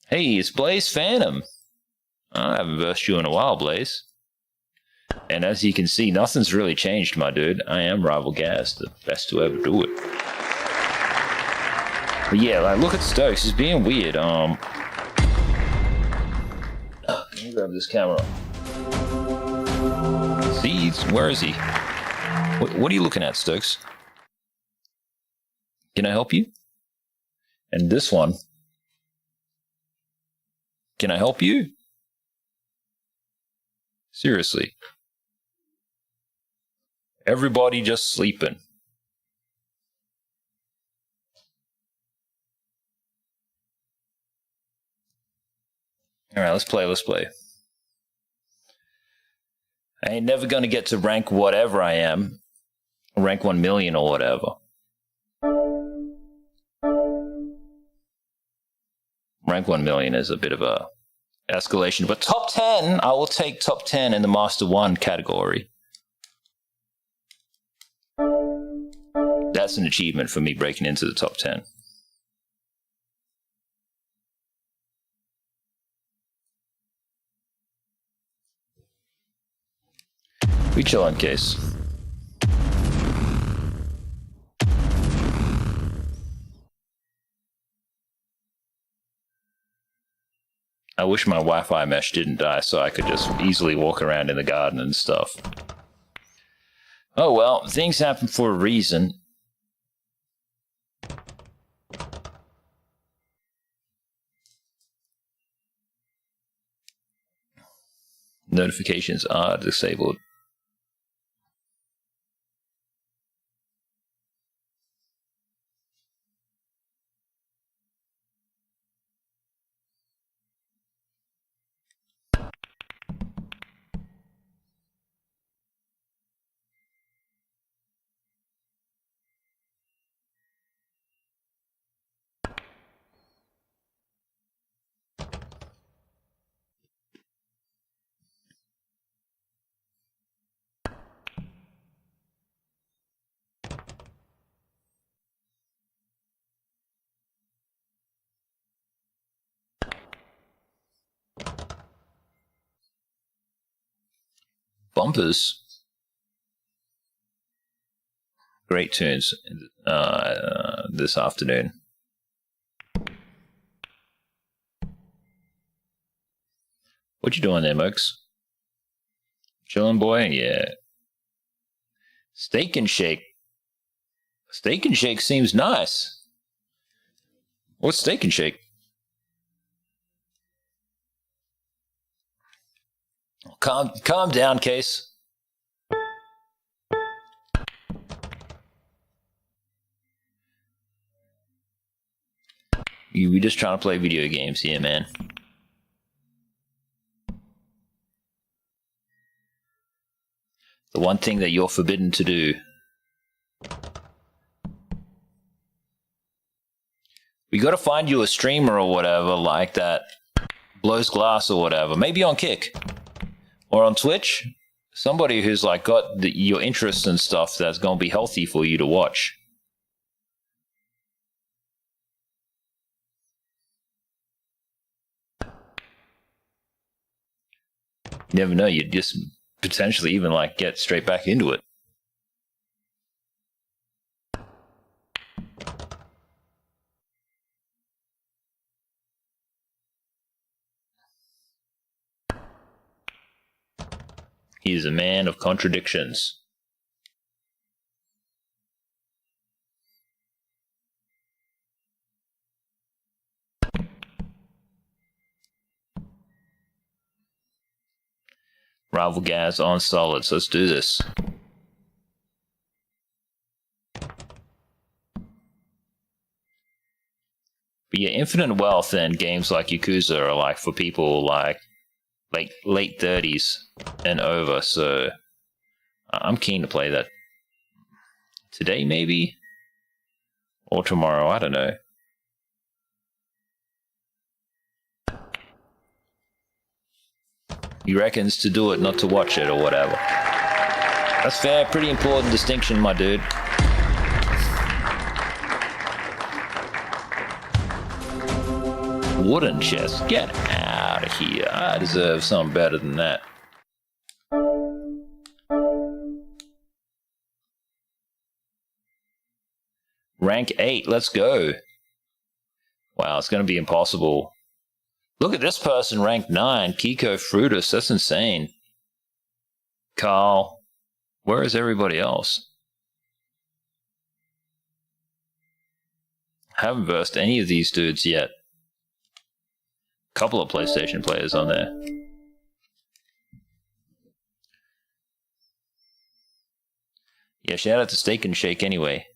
Hey, it's Blaze Phantom. I haven't versed you in a while, Blaze. And as you can see, nothing's really changed, my dude. I am Rival Gas, the best to ever do it. But yeah, like, look at Stokes. He's being weird. Let me grab this camera. See, where is he? What are you looking at, Stokes? Can I help you? And this one. Can I help you? Seriously. Everybody just sleeping. All right, let's play. I ain't never gonna get to rank whatever I am. Rank 1 million or whatever. Rank 1 million is a bit of a escalation, but top 10, I will take top 10 in the Master 1 category. That's an achievement for me, breaking into the top 10. We chill on Case. I wish my Wi-Fi mesh didn't die so I could just easily walk around in the garden and stuff. Oh well, things happen for a reason. Notifications are disabled. Bumpers. great tunes this afternoon. What you doing there, Mokes? Chilling, boy? Yeah. Steak and Shake. Steak and Shake seems nice. What's Steak and Shake? Calm down, Case. We just trying to play video games here, man. The one thing that you're forbidden to do. We gotta find you a streamer or whatever like that blows glass or whatever. Maybe on Kick. Or on Twitch. Somebody who's like got your interests and stuff that's gonna be healthy for you to watch. You never know, you'd just potentially even like get straight back into it. He is a man of contradictions. Rival Gaz on solids. Let's do this. But yeah, infinite wealth and games like Yakuza are like for people like late 30s and over, so I'm keen to play that today maybe, or tomorrow, I don't know. He reckons to do it, not to watch it or whatever. That's fair, pretty important distinction, my dude. Wooden chest, get out of here. I deserve something better than that. Rank 8, let's go. Wow, it's going to be impossible. Look at this person, rank 9, Kiko Frutus, that's insane. Carl, where is everybody else? Haven't versed any of these dudes yet. Couple of PlayStation players on there. Yeah, shout out to Steak and Shake anyway.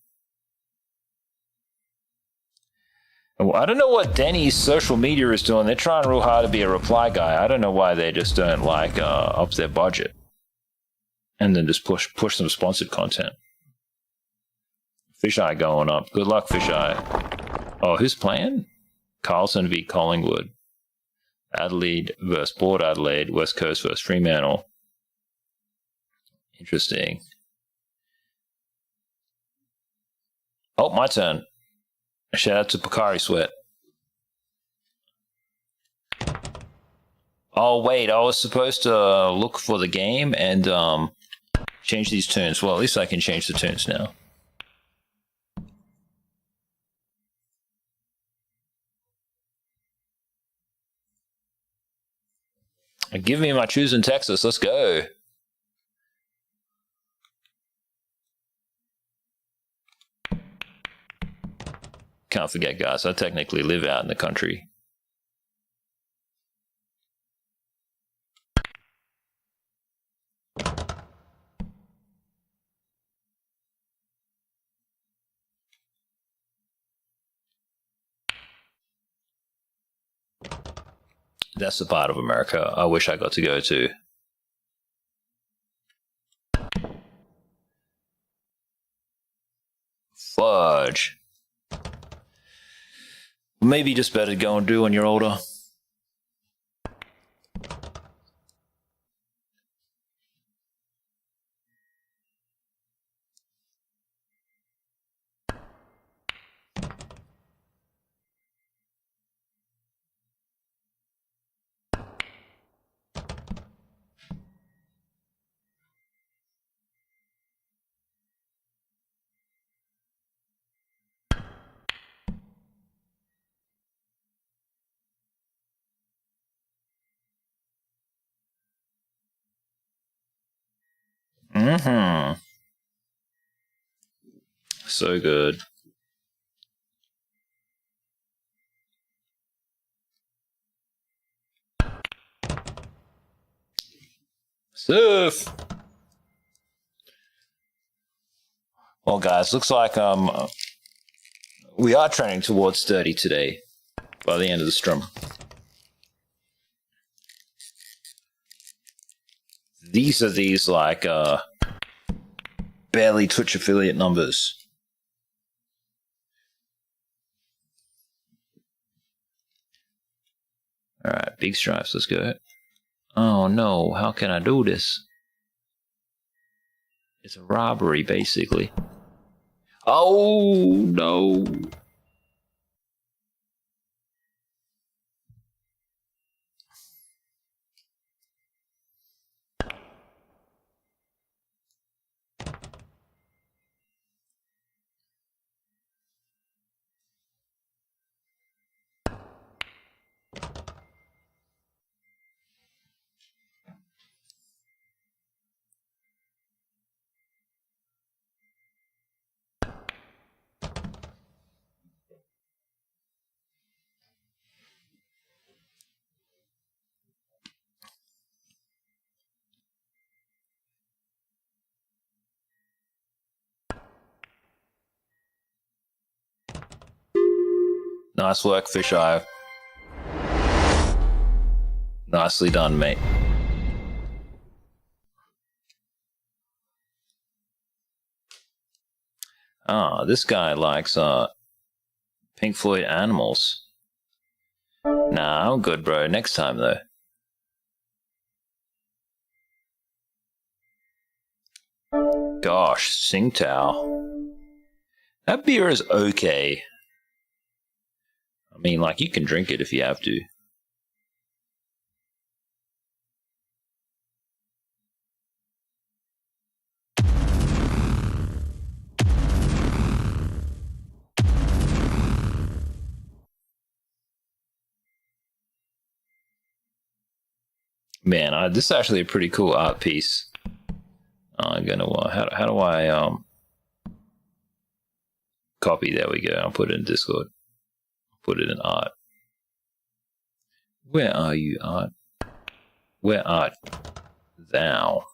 I don't know what Denny's social media is doing. They're trying real hard to be a reply guy. I don't know why they just don't like up their budget and then just push some sponsored content. Fisheye going up. Good luck, Fisheye. Oh, who's playing? Carlson v Collingwood. Adelaide versus Port Adelaide. West Coast versus Fremantle. Interesting. Oh, my turn. Shout out to Pocari Sweat. Oh, wait, I was supposed to look for the game and change these tunes. Well, at least I can change the tunes now. Give me my choosing Texas. Let's go. Can't forget, guys, I technically live out in the country. That's the part of America I wish I got to go to. Fudge. Maybe just better to go and do when you're older. Mm-hmm. So good. Surf. Well, guys, looks like we are trending towards 30 today by the end of the stream. These are like barely Twitch affiliate numbers. All right, big stripes. Let's go. Oh no! How can I do this? It's a robbery, basically. Oh no! Nice work, Fisheye. Nicely done, mate. Ah, this guy likes Pink Floyd Animals. Nah, I'm good, bro. Next time, though. Gosh, Tsingtao. That beer is okay. I mean, like, you can drink it if you have to. Man, this is actually a pretty cool art piece. I'm gonna how do I copy? There we go. I'll put it in Discord. Put it in art. Where are you, art? Where art thou?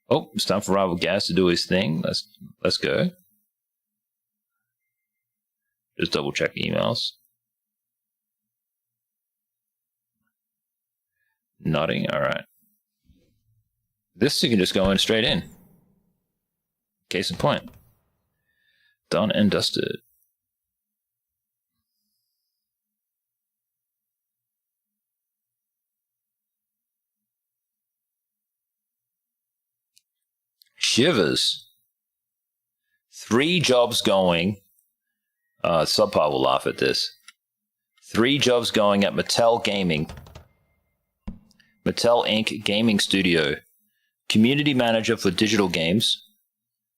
Oh, it's time for Rival Gas to do his thing. Let's go. Just double check emails. Nodding. All right. This you can just go in straight in. Case in point. Done and dusted. Shivers. 3 jobs going. Subpar will laugh at this. 3 jobs going at Mattel Gaming. Mattel Inc. Gaming Studio. Community manager for digital games.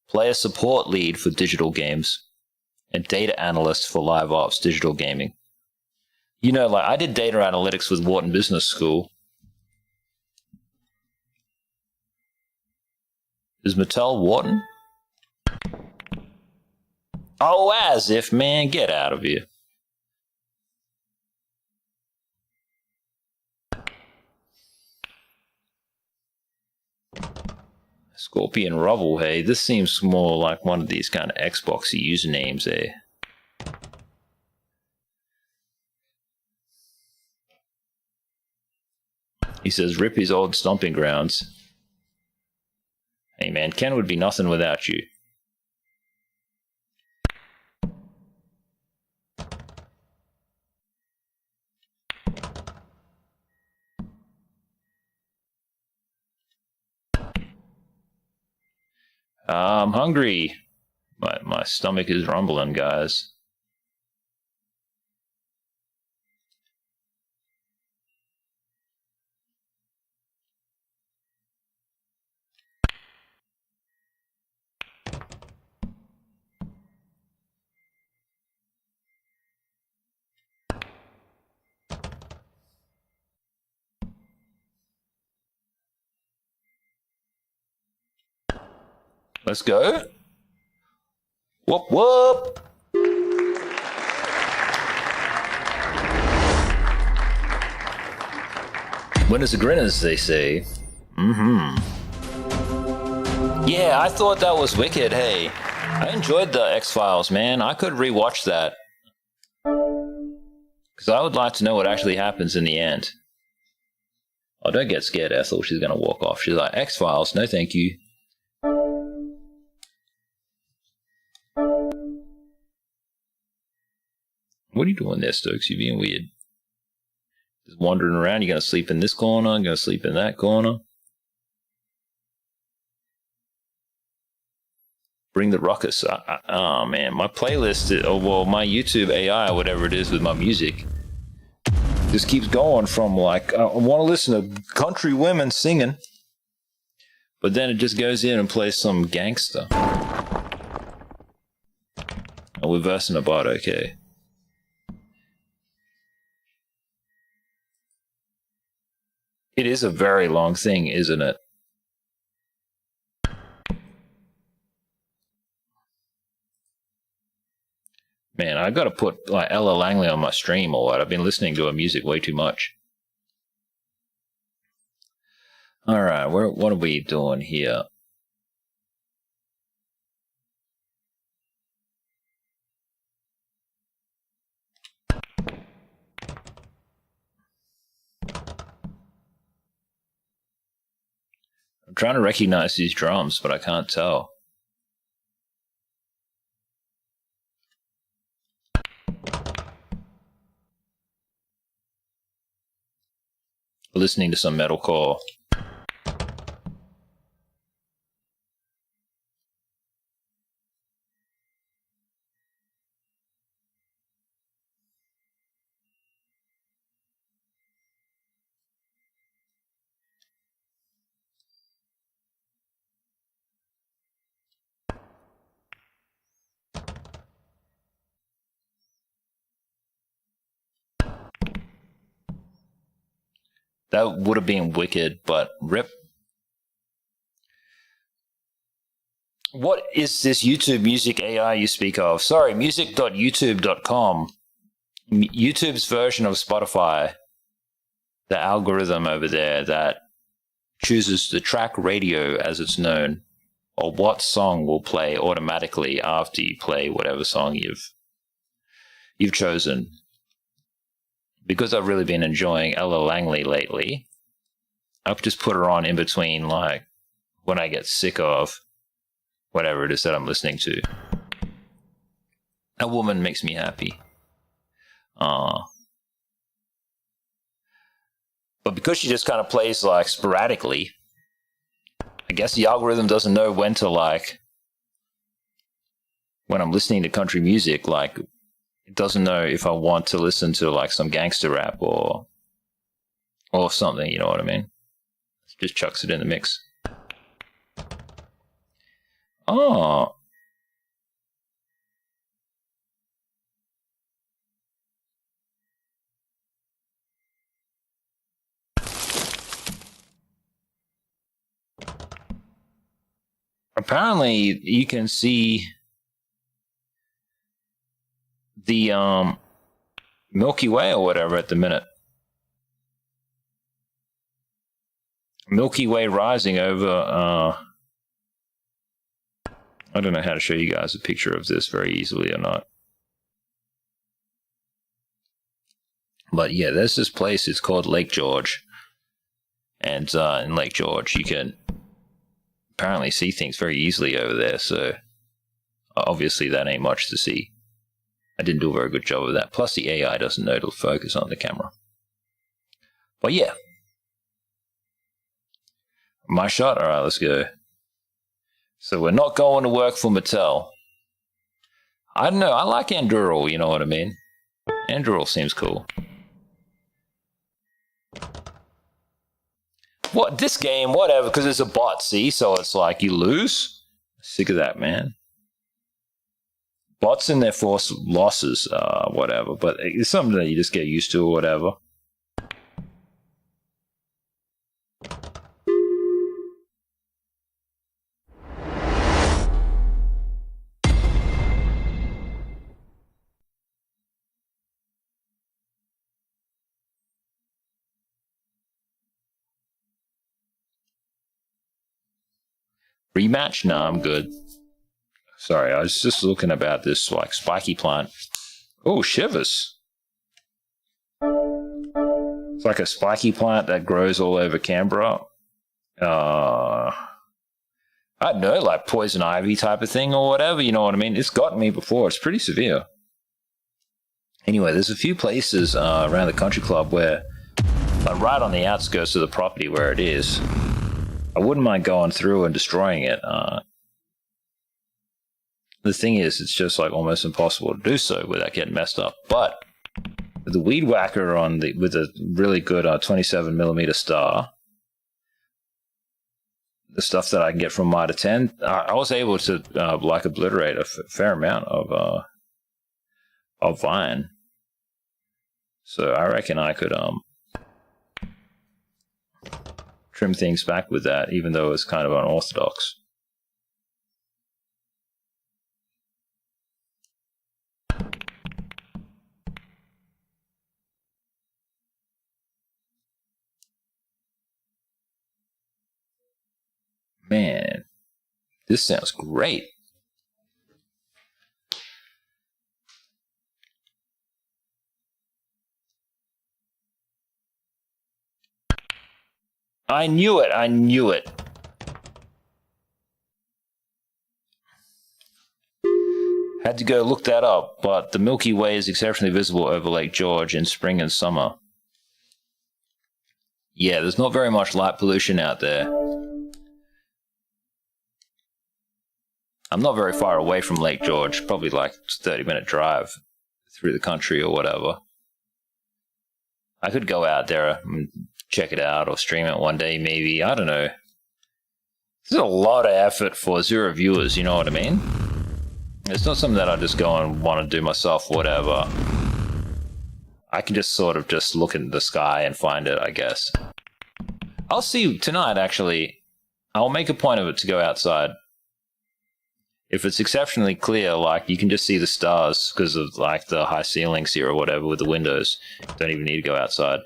Player support lead for digital games. And data analyst for live ops digital gaming. You know, like, I did data analytics with Wharton Business School. Is Mattel Wharton? Oh, as if, man, get out of here. Scorpion Rubble, hey, this seems more like one of these kind of Xboxy usernames, eh? He says, rip his old stomping grounds. Hey man, Ken would be nothing without you. I'm hungry. My stomach is rumbling, guys. Let's go. Whoop, whoop. Winners are grinners, they say. Yeah, I thought that was wicked. Hey, I enjoyed the X-Files, man. I could rewatch that. Because I would like to know what actually happens in the end. Oh, don't get scared, Ethel. She's going to walk off. She's like, X-Files, no thank you. What are you doing there, Stokes? You're being weird. Just wandering around. You're going to sleep in this corner. Going to sleep in that corner. Bring the ruckus. Oh, man. My playlist, my YouTube AI, whatever it is with my music, just keeps going from like, I want to listen to country women singing, but then it just goes in and plays some gangster. Oh, we're versing about okay. It is a very long thing, isn't it? Man, I gotta put like Ella Langley on my stream or what. I've been listening to her music way too much. Alright, what are we doing here? I'm trying to recognize these drums, but I can't tell. Listening to some metalcore. That would have been wicked, but rip. What is this YouTube music AI you speak of? Sorry, music.youtube.com. YouTube's version of Spotify. The algorithm over there that chooses the track radio as it's known, or what song will play automatically after you play whatever song you've chosen. Because I've really been enjoying Ella Langley lately, I've just put her on in between, like, when I get sick of whatever it is that I'm listening to. That woman makes me happy. But because she just kind of plays, like, sporadically, I guess the algorithm doesn't know when to, like, when I'm listening to country music, like, it doesn't know if I want to listen to like some gangster rap or something, you know what I mean? It just chucks it in the mix. Oh. Apparently you can see the Milky Way or whatever at the minute. Milky Way rising over, I don't know how to show you guys a picture of this very easily or not. But yeah, there's this place, it's called Lake George. And in Lake George, you can apparently see things very easily over there, so obviously that ain't much to see. I didn't do a very good job of that. Plus the AI doesn't know to focus on the camera. But yeah. My shot? Alright, let's go. So we're not going to work for Mattel. I don't know, I like Endural, you know what I mean? Endural seems cool. What, this game, whatever, because it's a bot, see? So it's like, you lose? Sick of that, man. Bots in their force losses, whatever, but it's something that you just get used to or whatever. Rematch? No, I'm good. Sorry, I was just looking about this like spiky plant. Oh, shivers. It's like a spiky plant that grows all over Canberra. I don't know, like poison ivy type of thing or whatever, you know what I mean? It's gotten me before. It's pretty severe. Anyway, there's a few places around the country club where, like right on the outskirts of the property where it is, I wouldn't mind going through and destroying it. The thing is, it's just like almost impossible to do so without getting messed up. But the weed whacker with a really good 27mm star, the stuff that I can get from Mitre 10, I was able to like obliterate a fair amount of vine. So I reckon I could trim things back with that, even though it's kind of unorthodox. Man, this sounds great. I knew it. I knew it. Had to go look that up, but the Milky Way is exceptionally visible over Lake George in spring and summer. Yeah, there's not very much light pollution out there. I'm not very far away from Lake George, probably like a 30-minute drive through the country or whatever. I could go out there and check it out or stream it one day, maybe. I don't know. This is a lot of effort for 0 viewers, you know what I mean? It's not something that I just go and want to do myself, whatever. I can just sort of just look in the sky and find it, I guess. I'll see tonight, actually. I'll make a point of it to go outside. If it's exceptionally clear, like, you can just see the stars because of, like, the high ceilings here or whatever with the windows. Don't even need to go outside.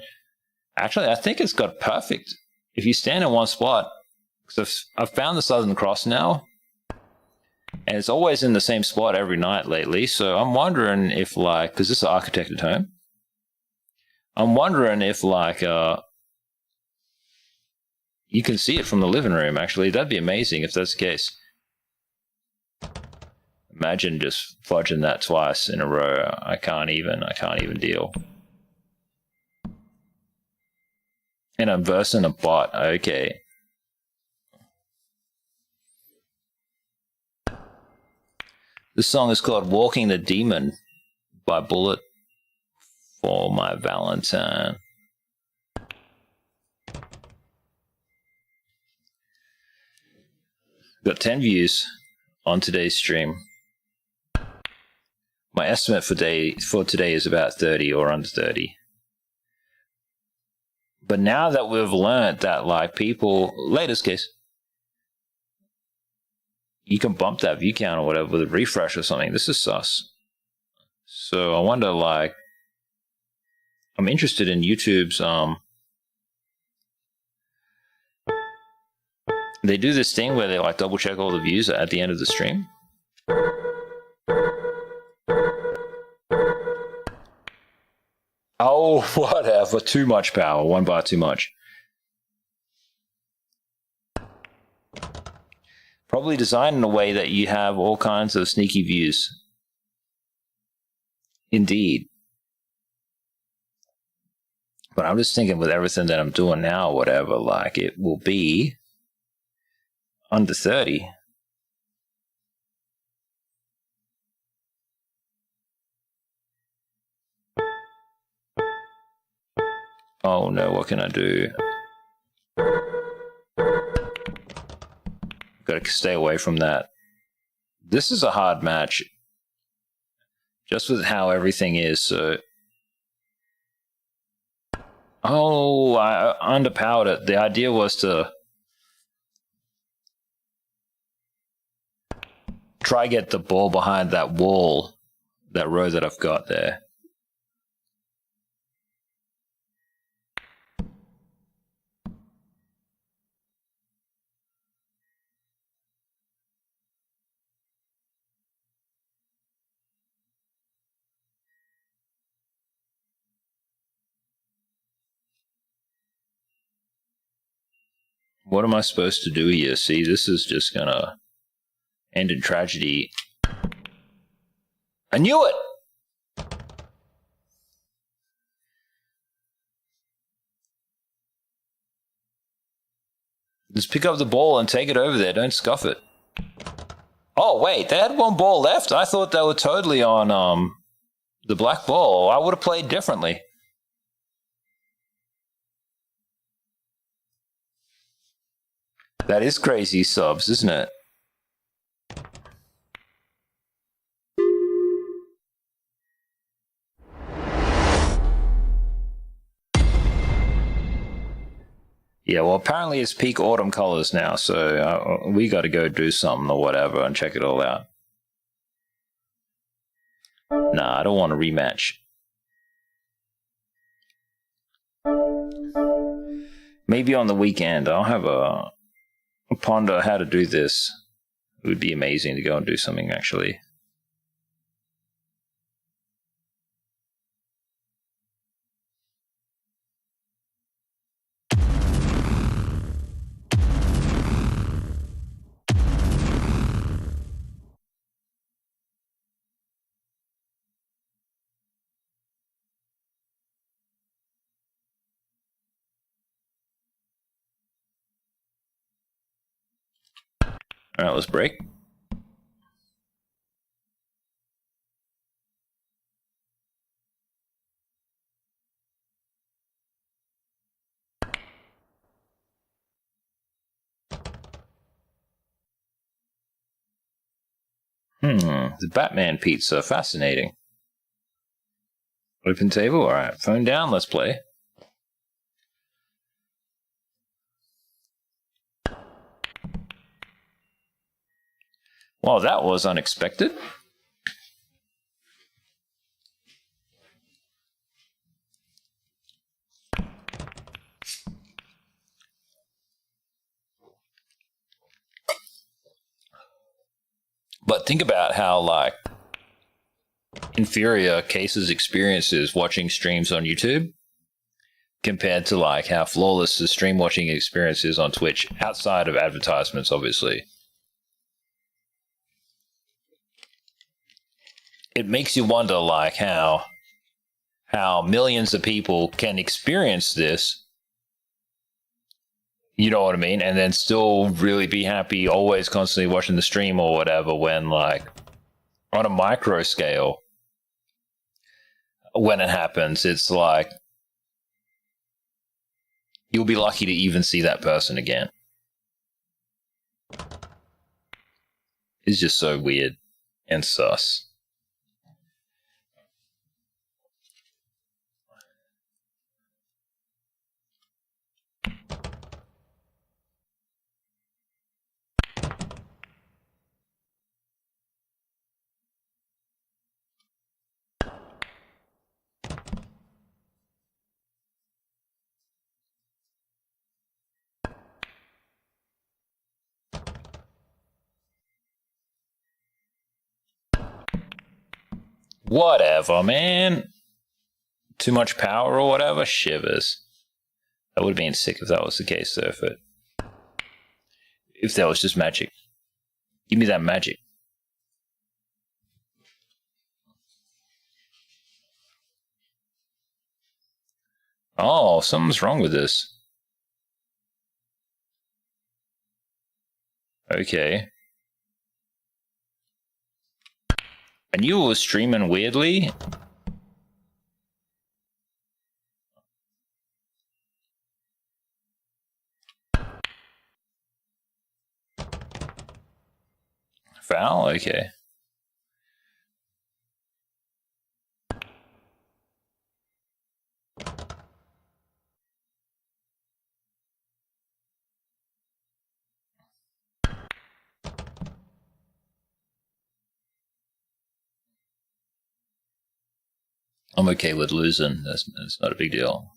Actually, I think it's got perfect. If you stand in one spot, because I've found the Southern Cross now, and it's always in the same spot every night lately, so I'm wondering if, like, because this is an architected home, I'm wondering if, like, you can see it from the living room, actually. That'd be amazing if that's the case. Imagine just fudging that twice in a row. I can't even deal. And I'm versing a bot. Okay. This song is called Walking the Demon by Bullet for My Valentine. Got 10 views on today's stream. My estimate for today is about 30 or under 30. But now that we've learned that, like, people, latest case, you can bump that view count or whatever with a refresh or something. This is sus. So I wonder, like, I'm interested in YouTube's, they do this thing where they, like, double check all the views at the end of the stream. Oh, whatever. Too much power. 1 bar too much. Probably designed in a way that you have all kinds of sneaky views. Indeed. But I'm just thinking with everything that I'm doing now, whatever, like, it will be under 30. Oh no, what can I do? Gotta stay away from that. This is a hard match. Just with how everything is, so... Oh, I underpowered it. The idea was to try get the ball behind that wall, that row that I've got there. What am I supposed to do here? See, this is just gonna end in tragedy. I knew it! Just pick up the ball and take it over there. Don't scuff it. Oh, wait. They had one ball left. I thought they were totally on the black ball. I would have played differently. That is crazy subs, isn't it? Yeah, well, apparently it's peak autumn colors now, so we got to go do something or whatever and check it all out. Nah, I don't want a rematch. Maybe on the weekend I'll have a ponder how to do this. It would be amazing to go and do something actually. All right, let's break. The Batman pizza, fascinating. Open table, all right. Phone down, let's play. Well, that was unexpected. But think about how, like, inferior Case's experience is watching streams on YouTube compared to, like, how flawless the stream watching experience is on Twitch, outside of advertisements, obviously. It makes you wonder, like, how millions of people can experience this, you know what I mean, and then still really be happy, always constantly watching the stream or whatever, when, like, on a micro scale, when it happens, it's like, you'll be lucky to even see that person again. It's just so weird and sus. Whatever, man. Too much power or whatever? Shivers. That would have been sick if that was the case, though. If that was just magic. Give me that magic. Oh, something's wrong with this. Okay. And you were streaming weirdly? Foul? Okay. I'm okay with losing. That's not a big deal.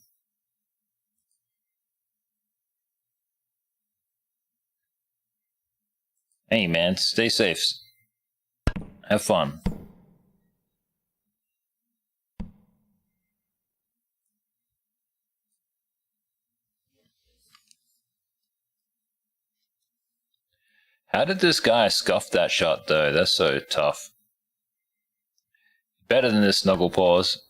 Hey, man, stay safe. Have fun. How did this guy scuff that shot, though? That's so tough. Better than this snuggle paws.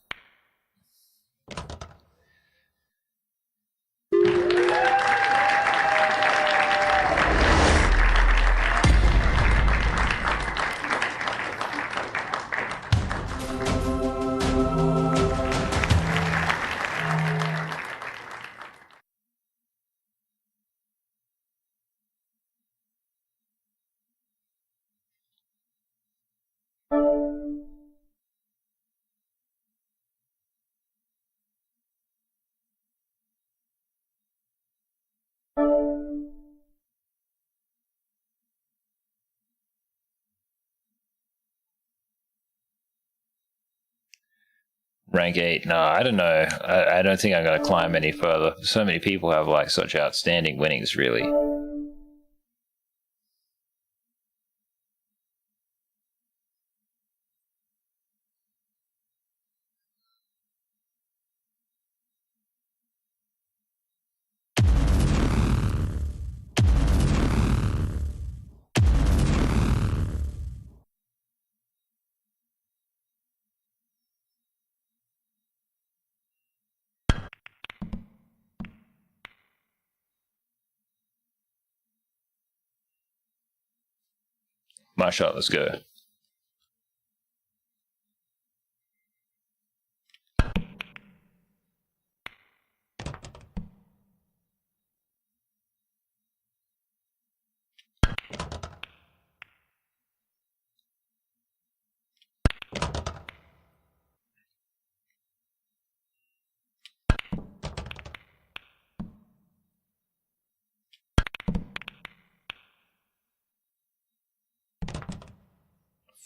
Rank 8. No, I don't know. I don't think I'm going to climb any further. So many people have like such outstanding winnings, really. My shot, let's go.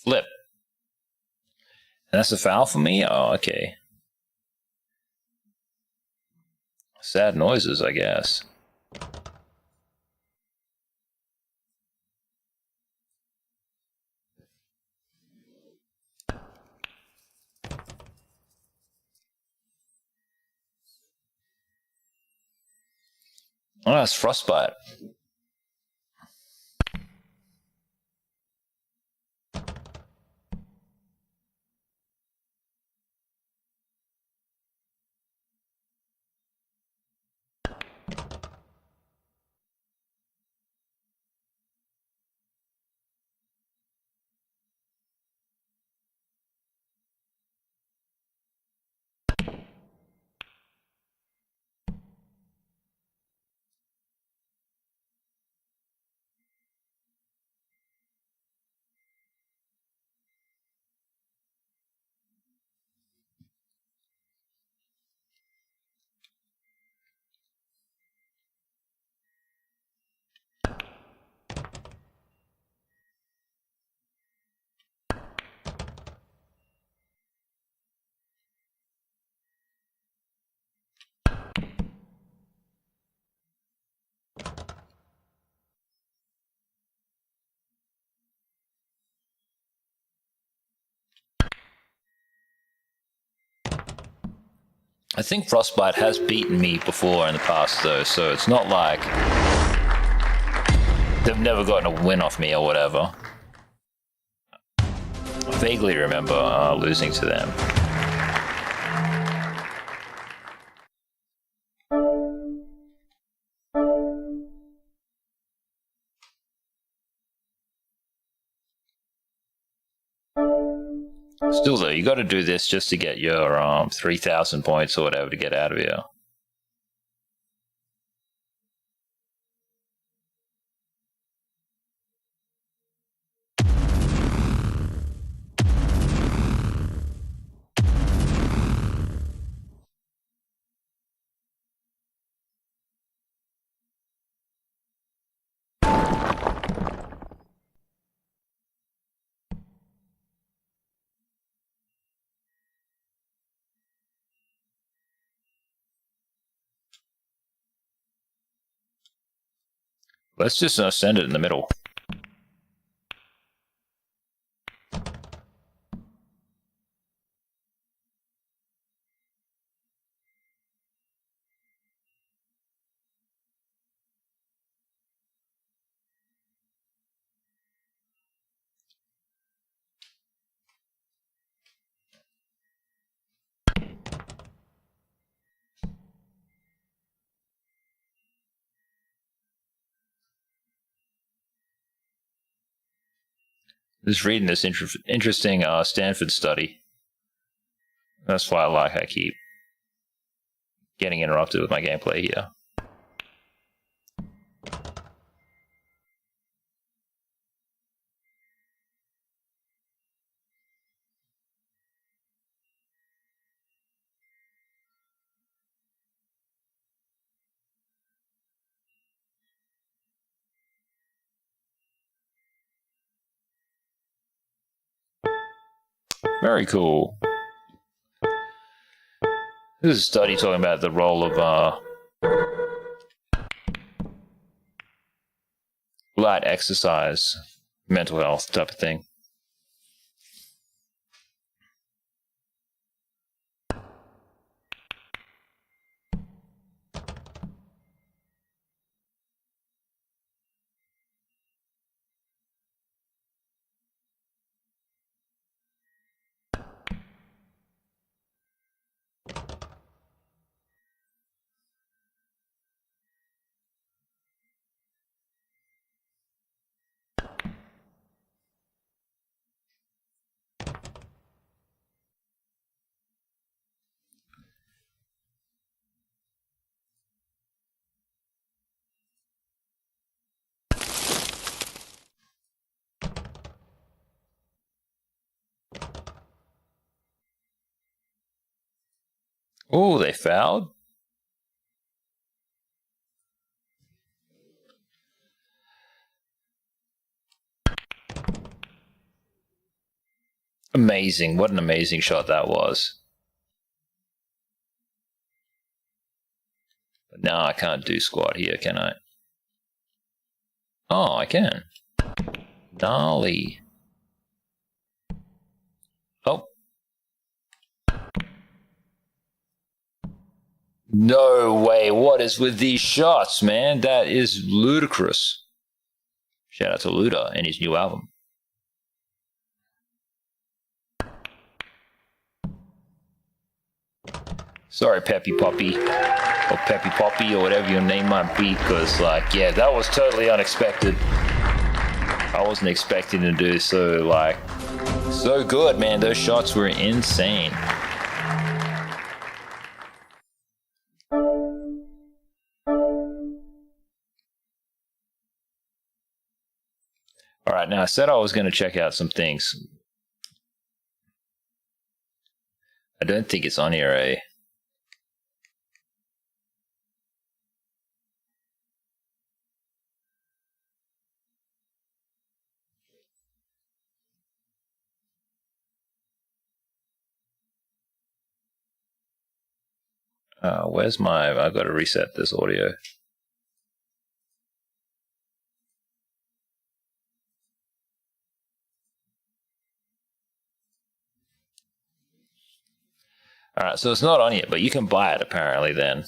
Flip. And that's a foul for me? Oh, okay. Sad noises, I guess. Oh, that's frostbite. I think Frostbite has beaten me before in the past, though, so it's not like they've never gotten a win off me or whatever. I vaguely remember losing to them. Still, though, you got to do this just to get your 3,000 points or whatever to get out of here. Let's just send it in the middle. Just reading this interesting Stanford study. That's why I keep getting interrupted with my gameplay here. Very cool. This is a study talking about the role of light exercise, mental health type of thing. Oh, they fouled? Amazing. What an amazing shot that was. But now I can't do squat here, can I? Oh, I can. Gnarly. Oh. No way. What is with these shots, man? That is ludicrous. Shout out to Luda and his new album. Sorry, Peppy Poppy. Or Peppy Poppy, or whatever your name might be, because, like, yeah, that was totally unexpected. I wasn't expecting to do so good, man. Those shots were insane. All right, now I said I was going to check out some things. I don't think it's on here, eh? Where's my... I've got to reset this audio. All right, so it's not on yet, but you can buy it apparently then.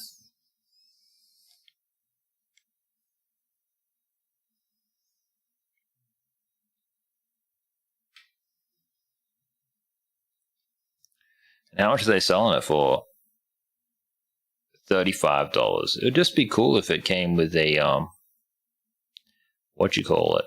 And how much are they selling it for? $35. It would just be cool if it came with a what you call it?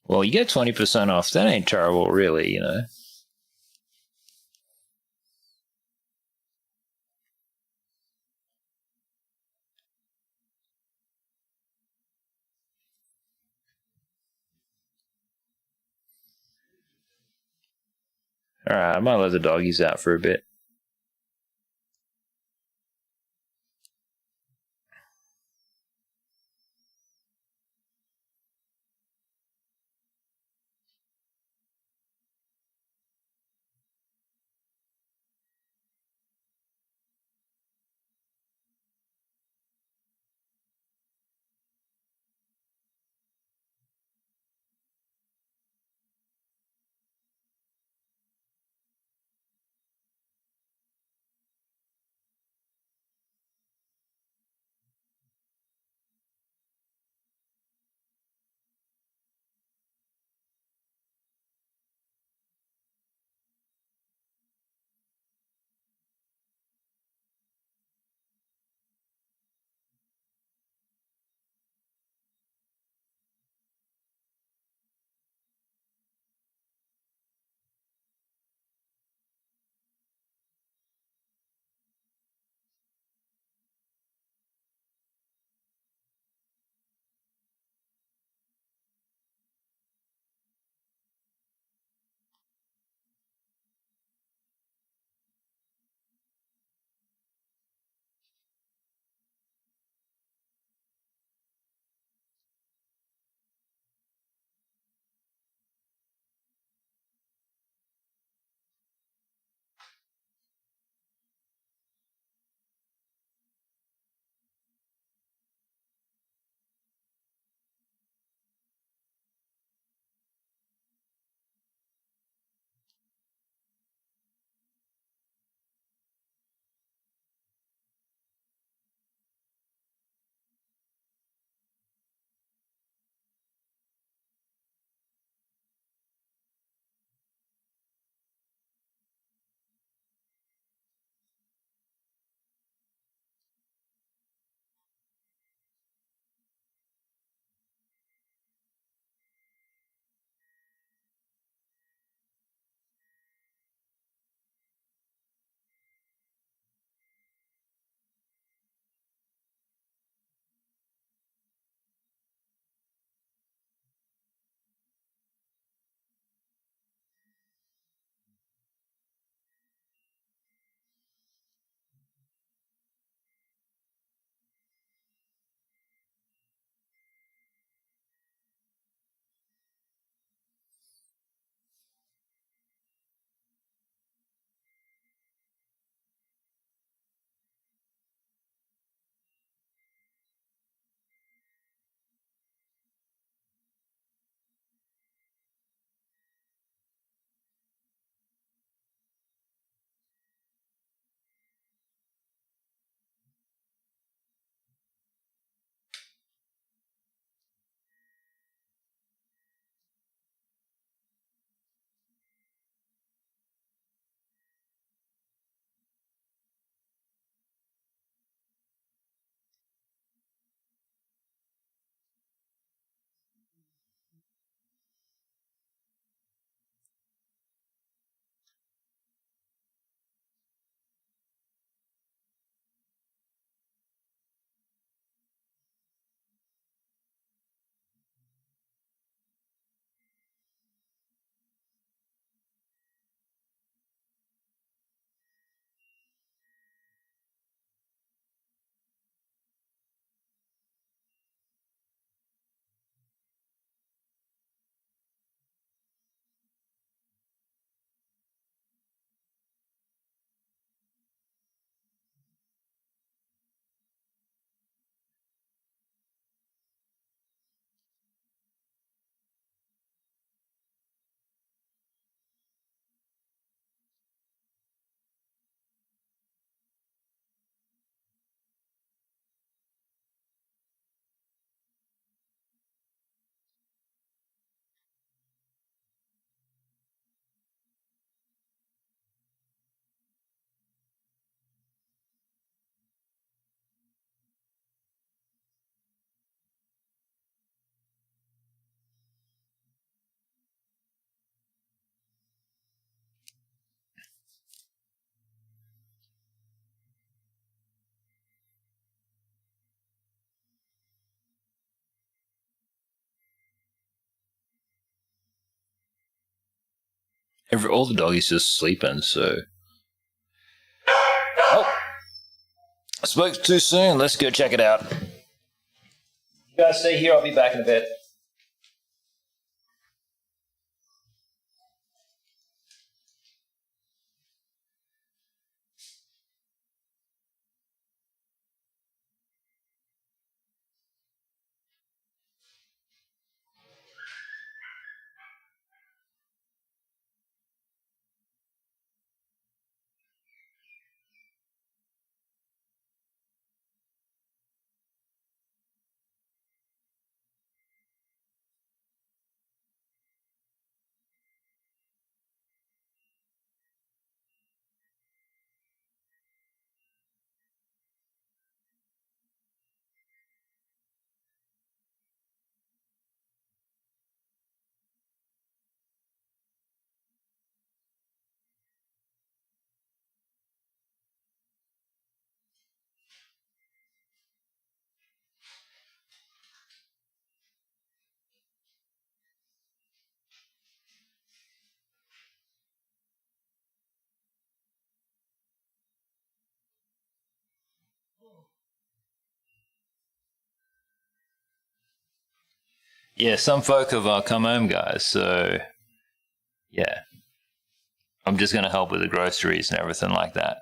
Well, you get 20% off. That ain't terrible, really, you know. All right, I might let the doggies out for a bit. all the doggies just sleeping, so. Oh, I spoke too soon. Let's go check it out. You guys stay here. I'll be back in a bit. Yeah, some folk have come home, guys. So, yeah, I'm just going to help with the groceries and everything like that.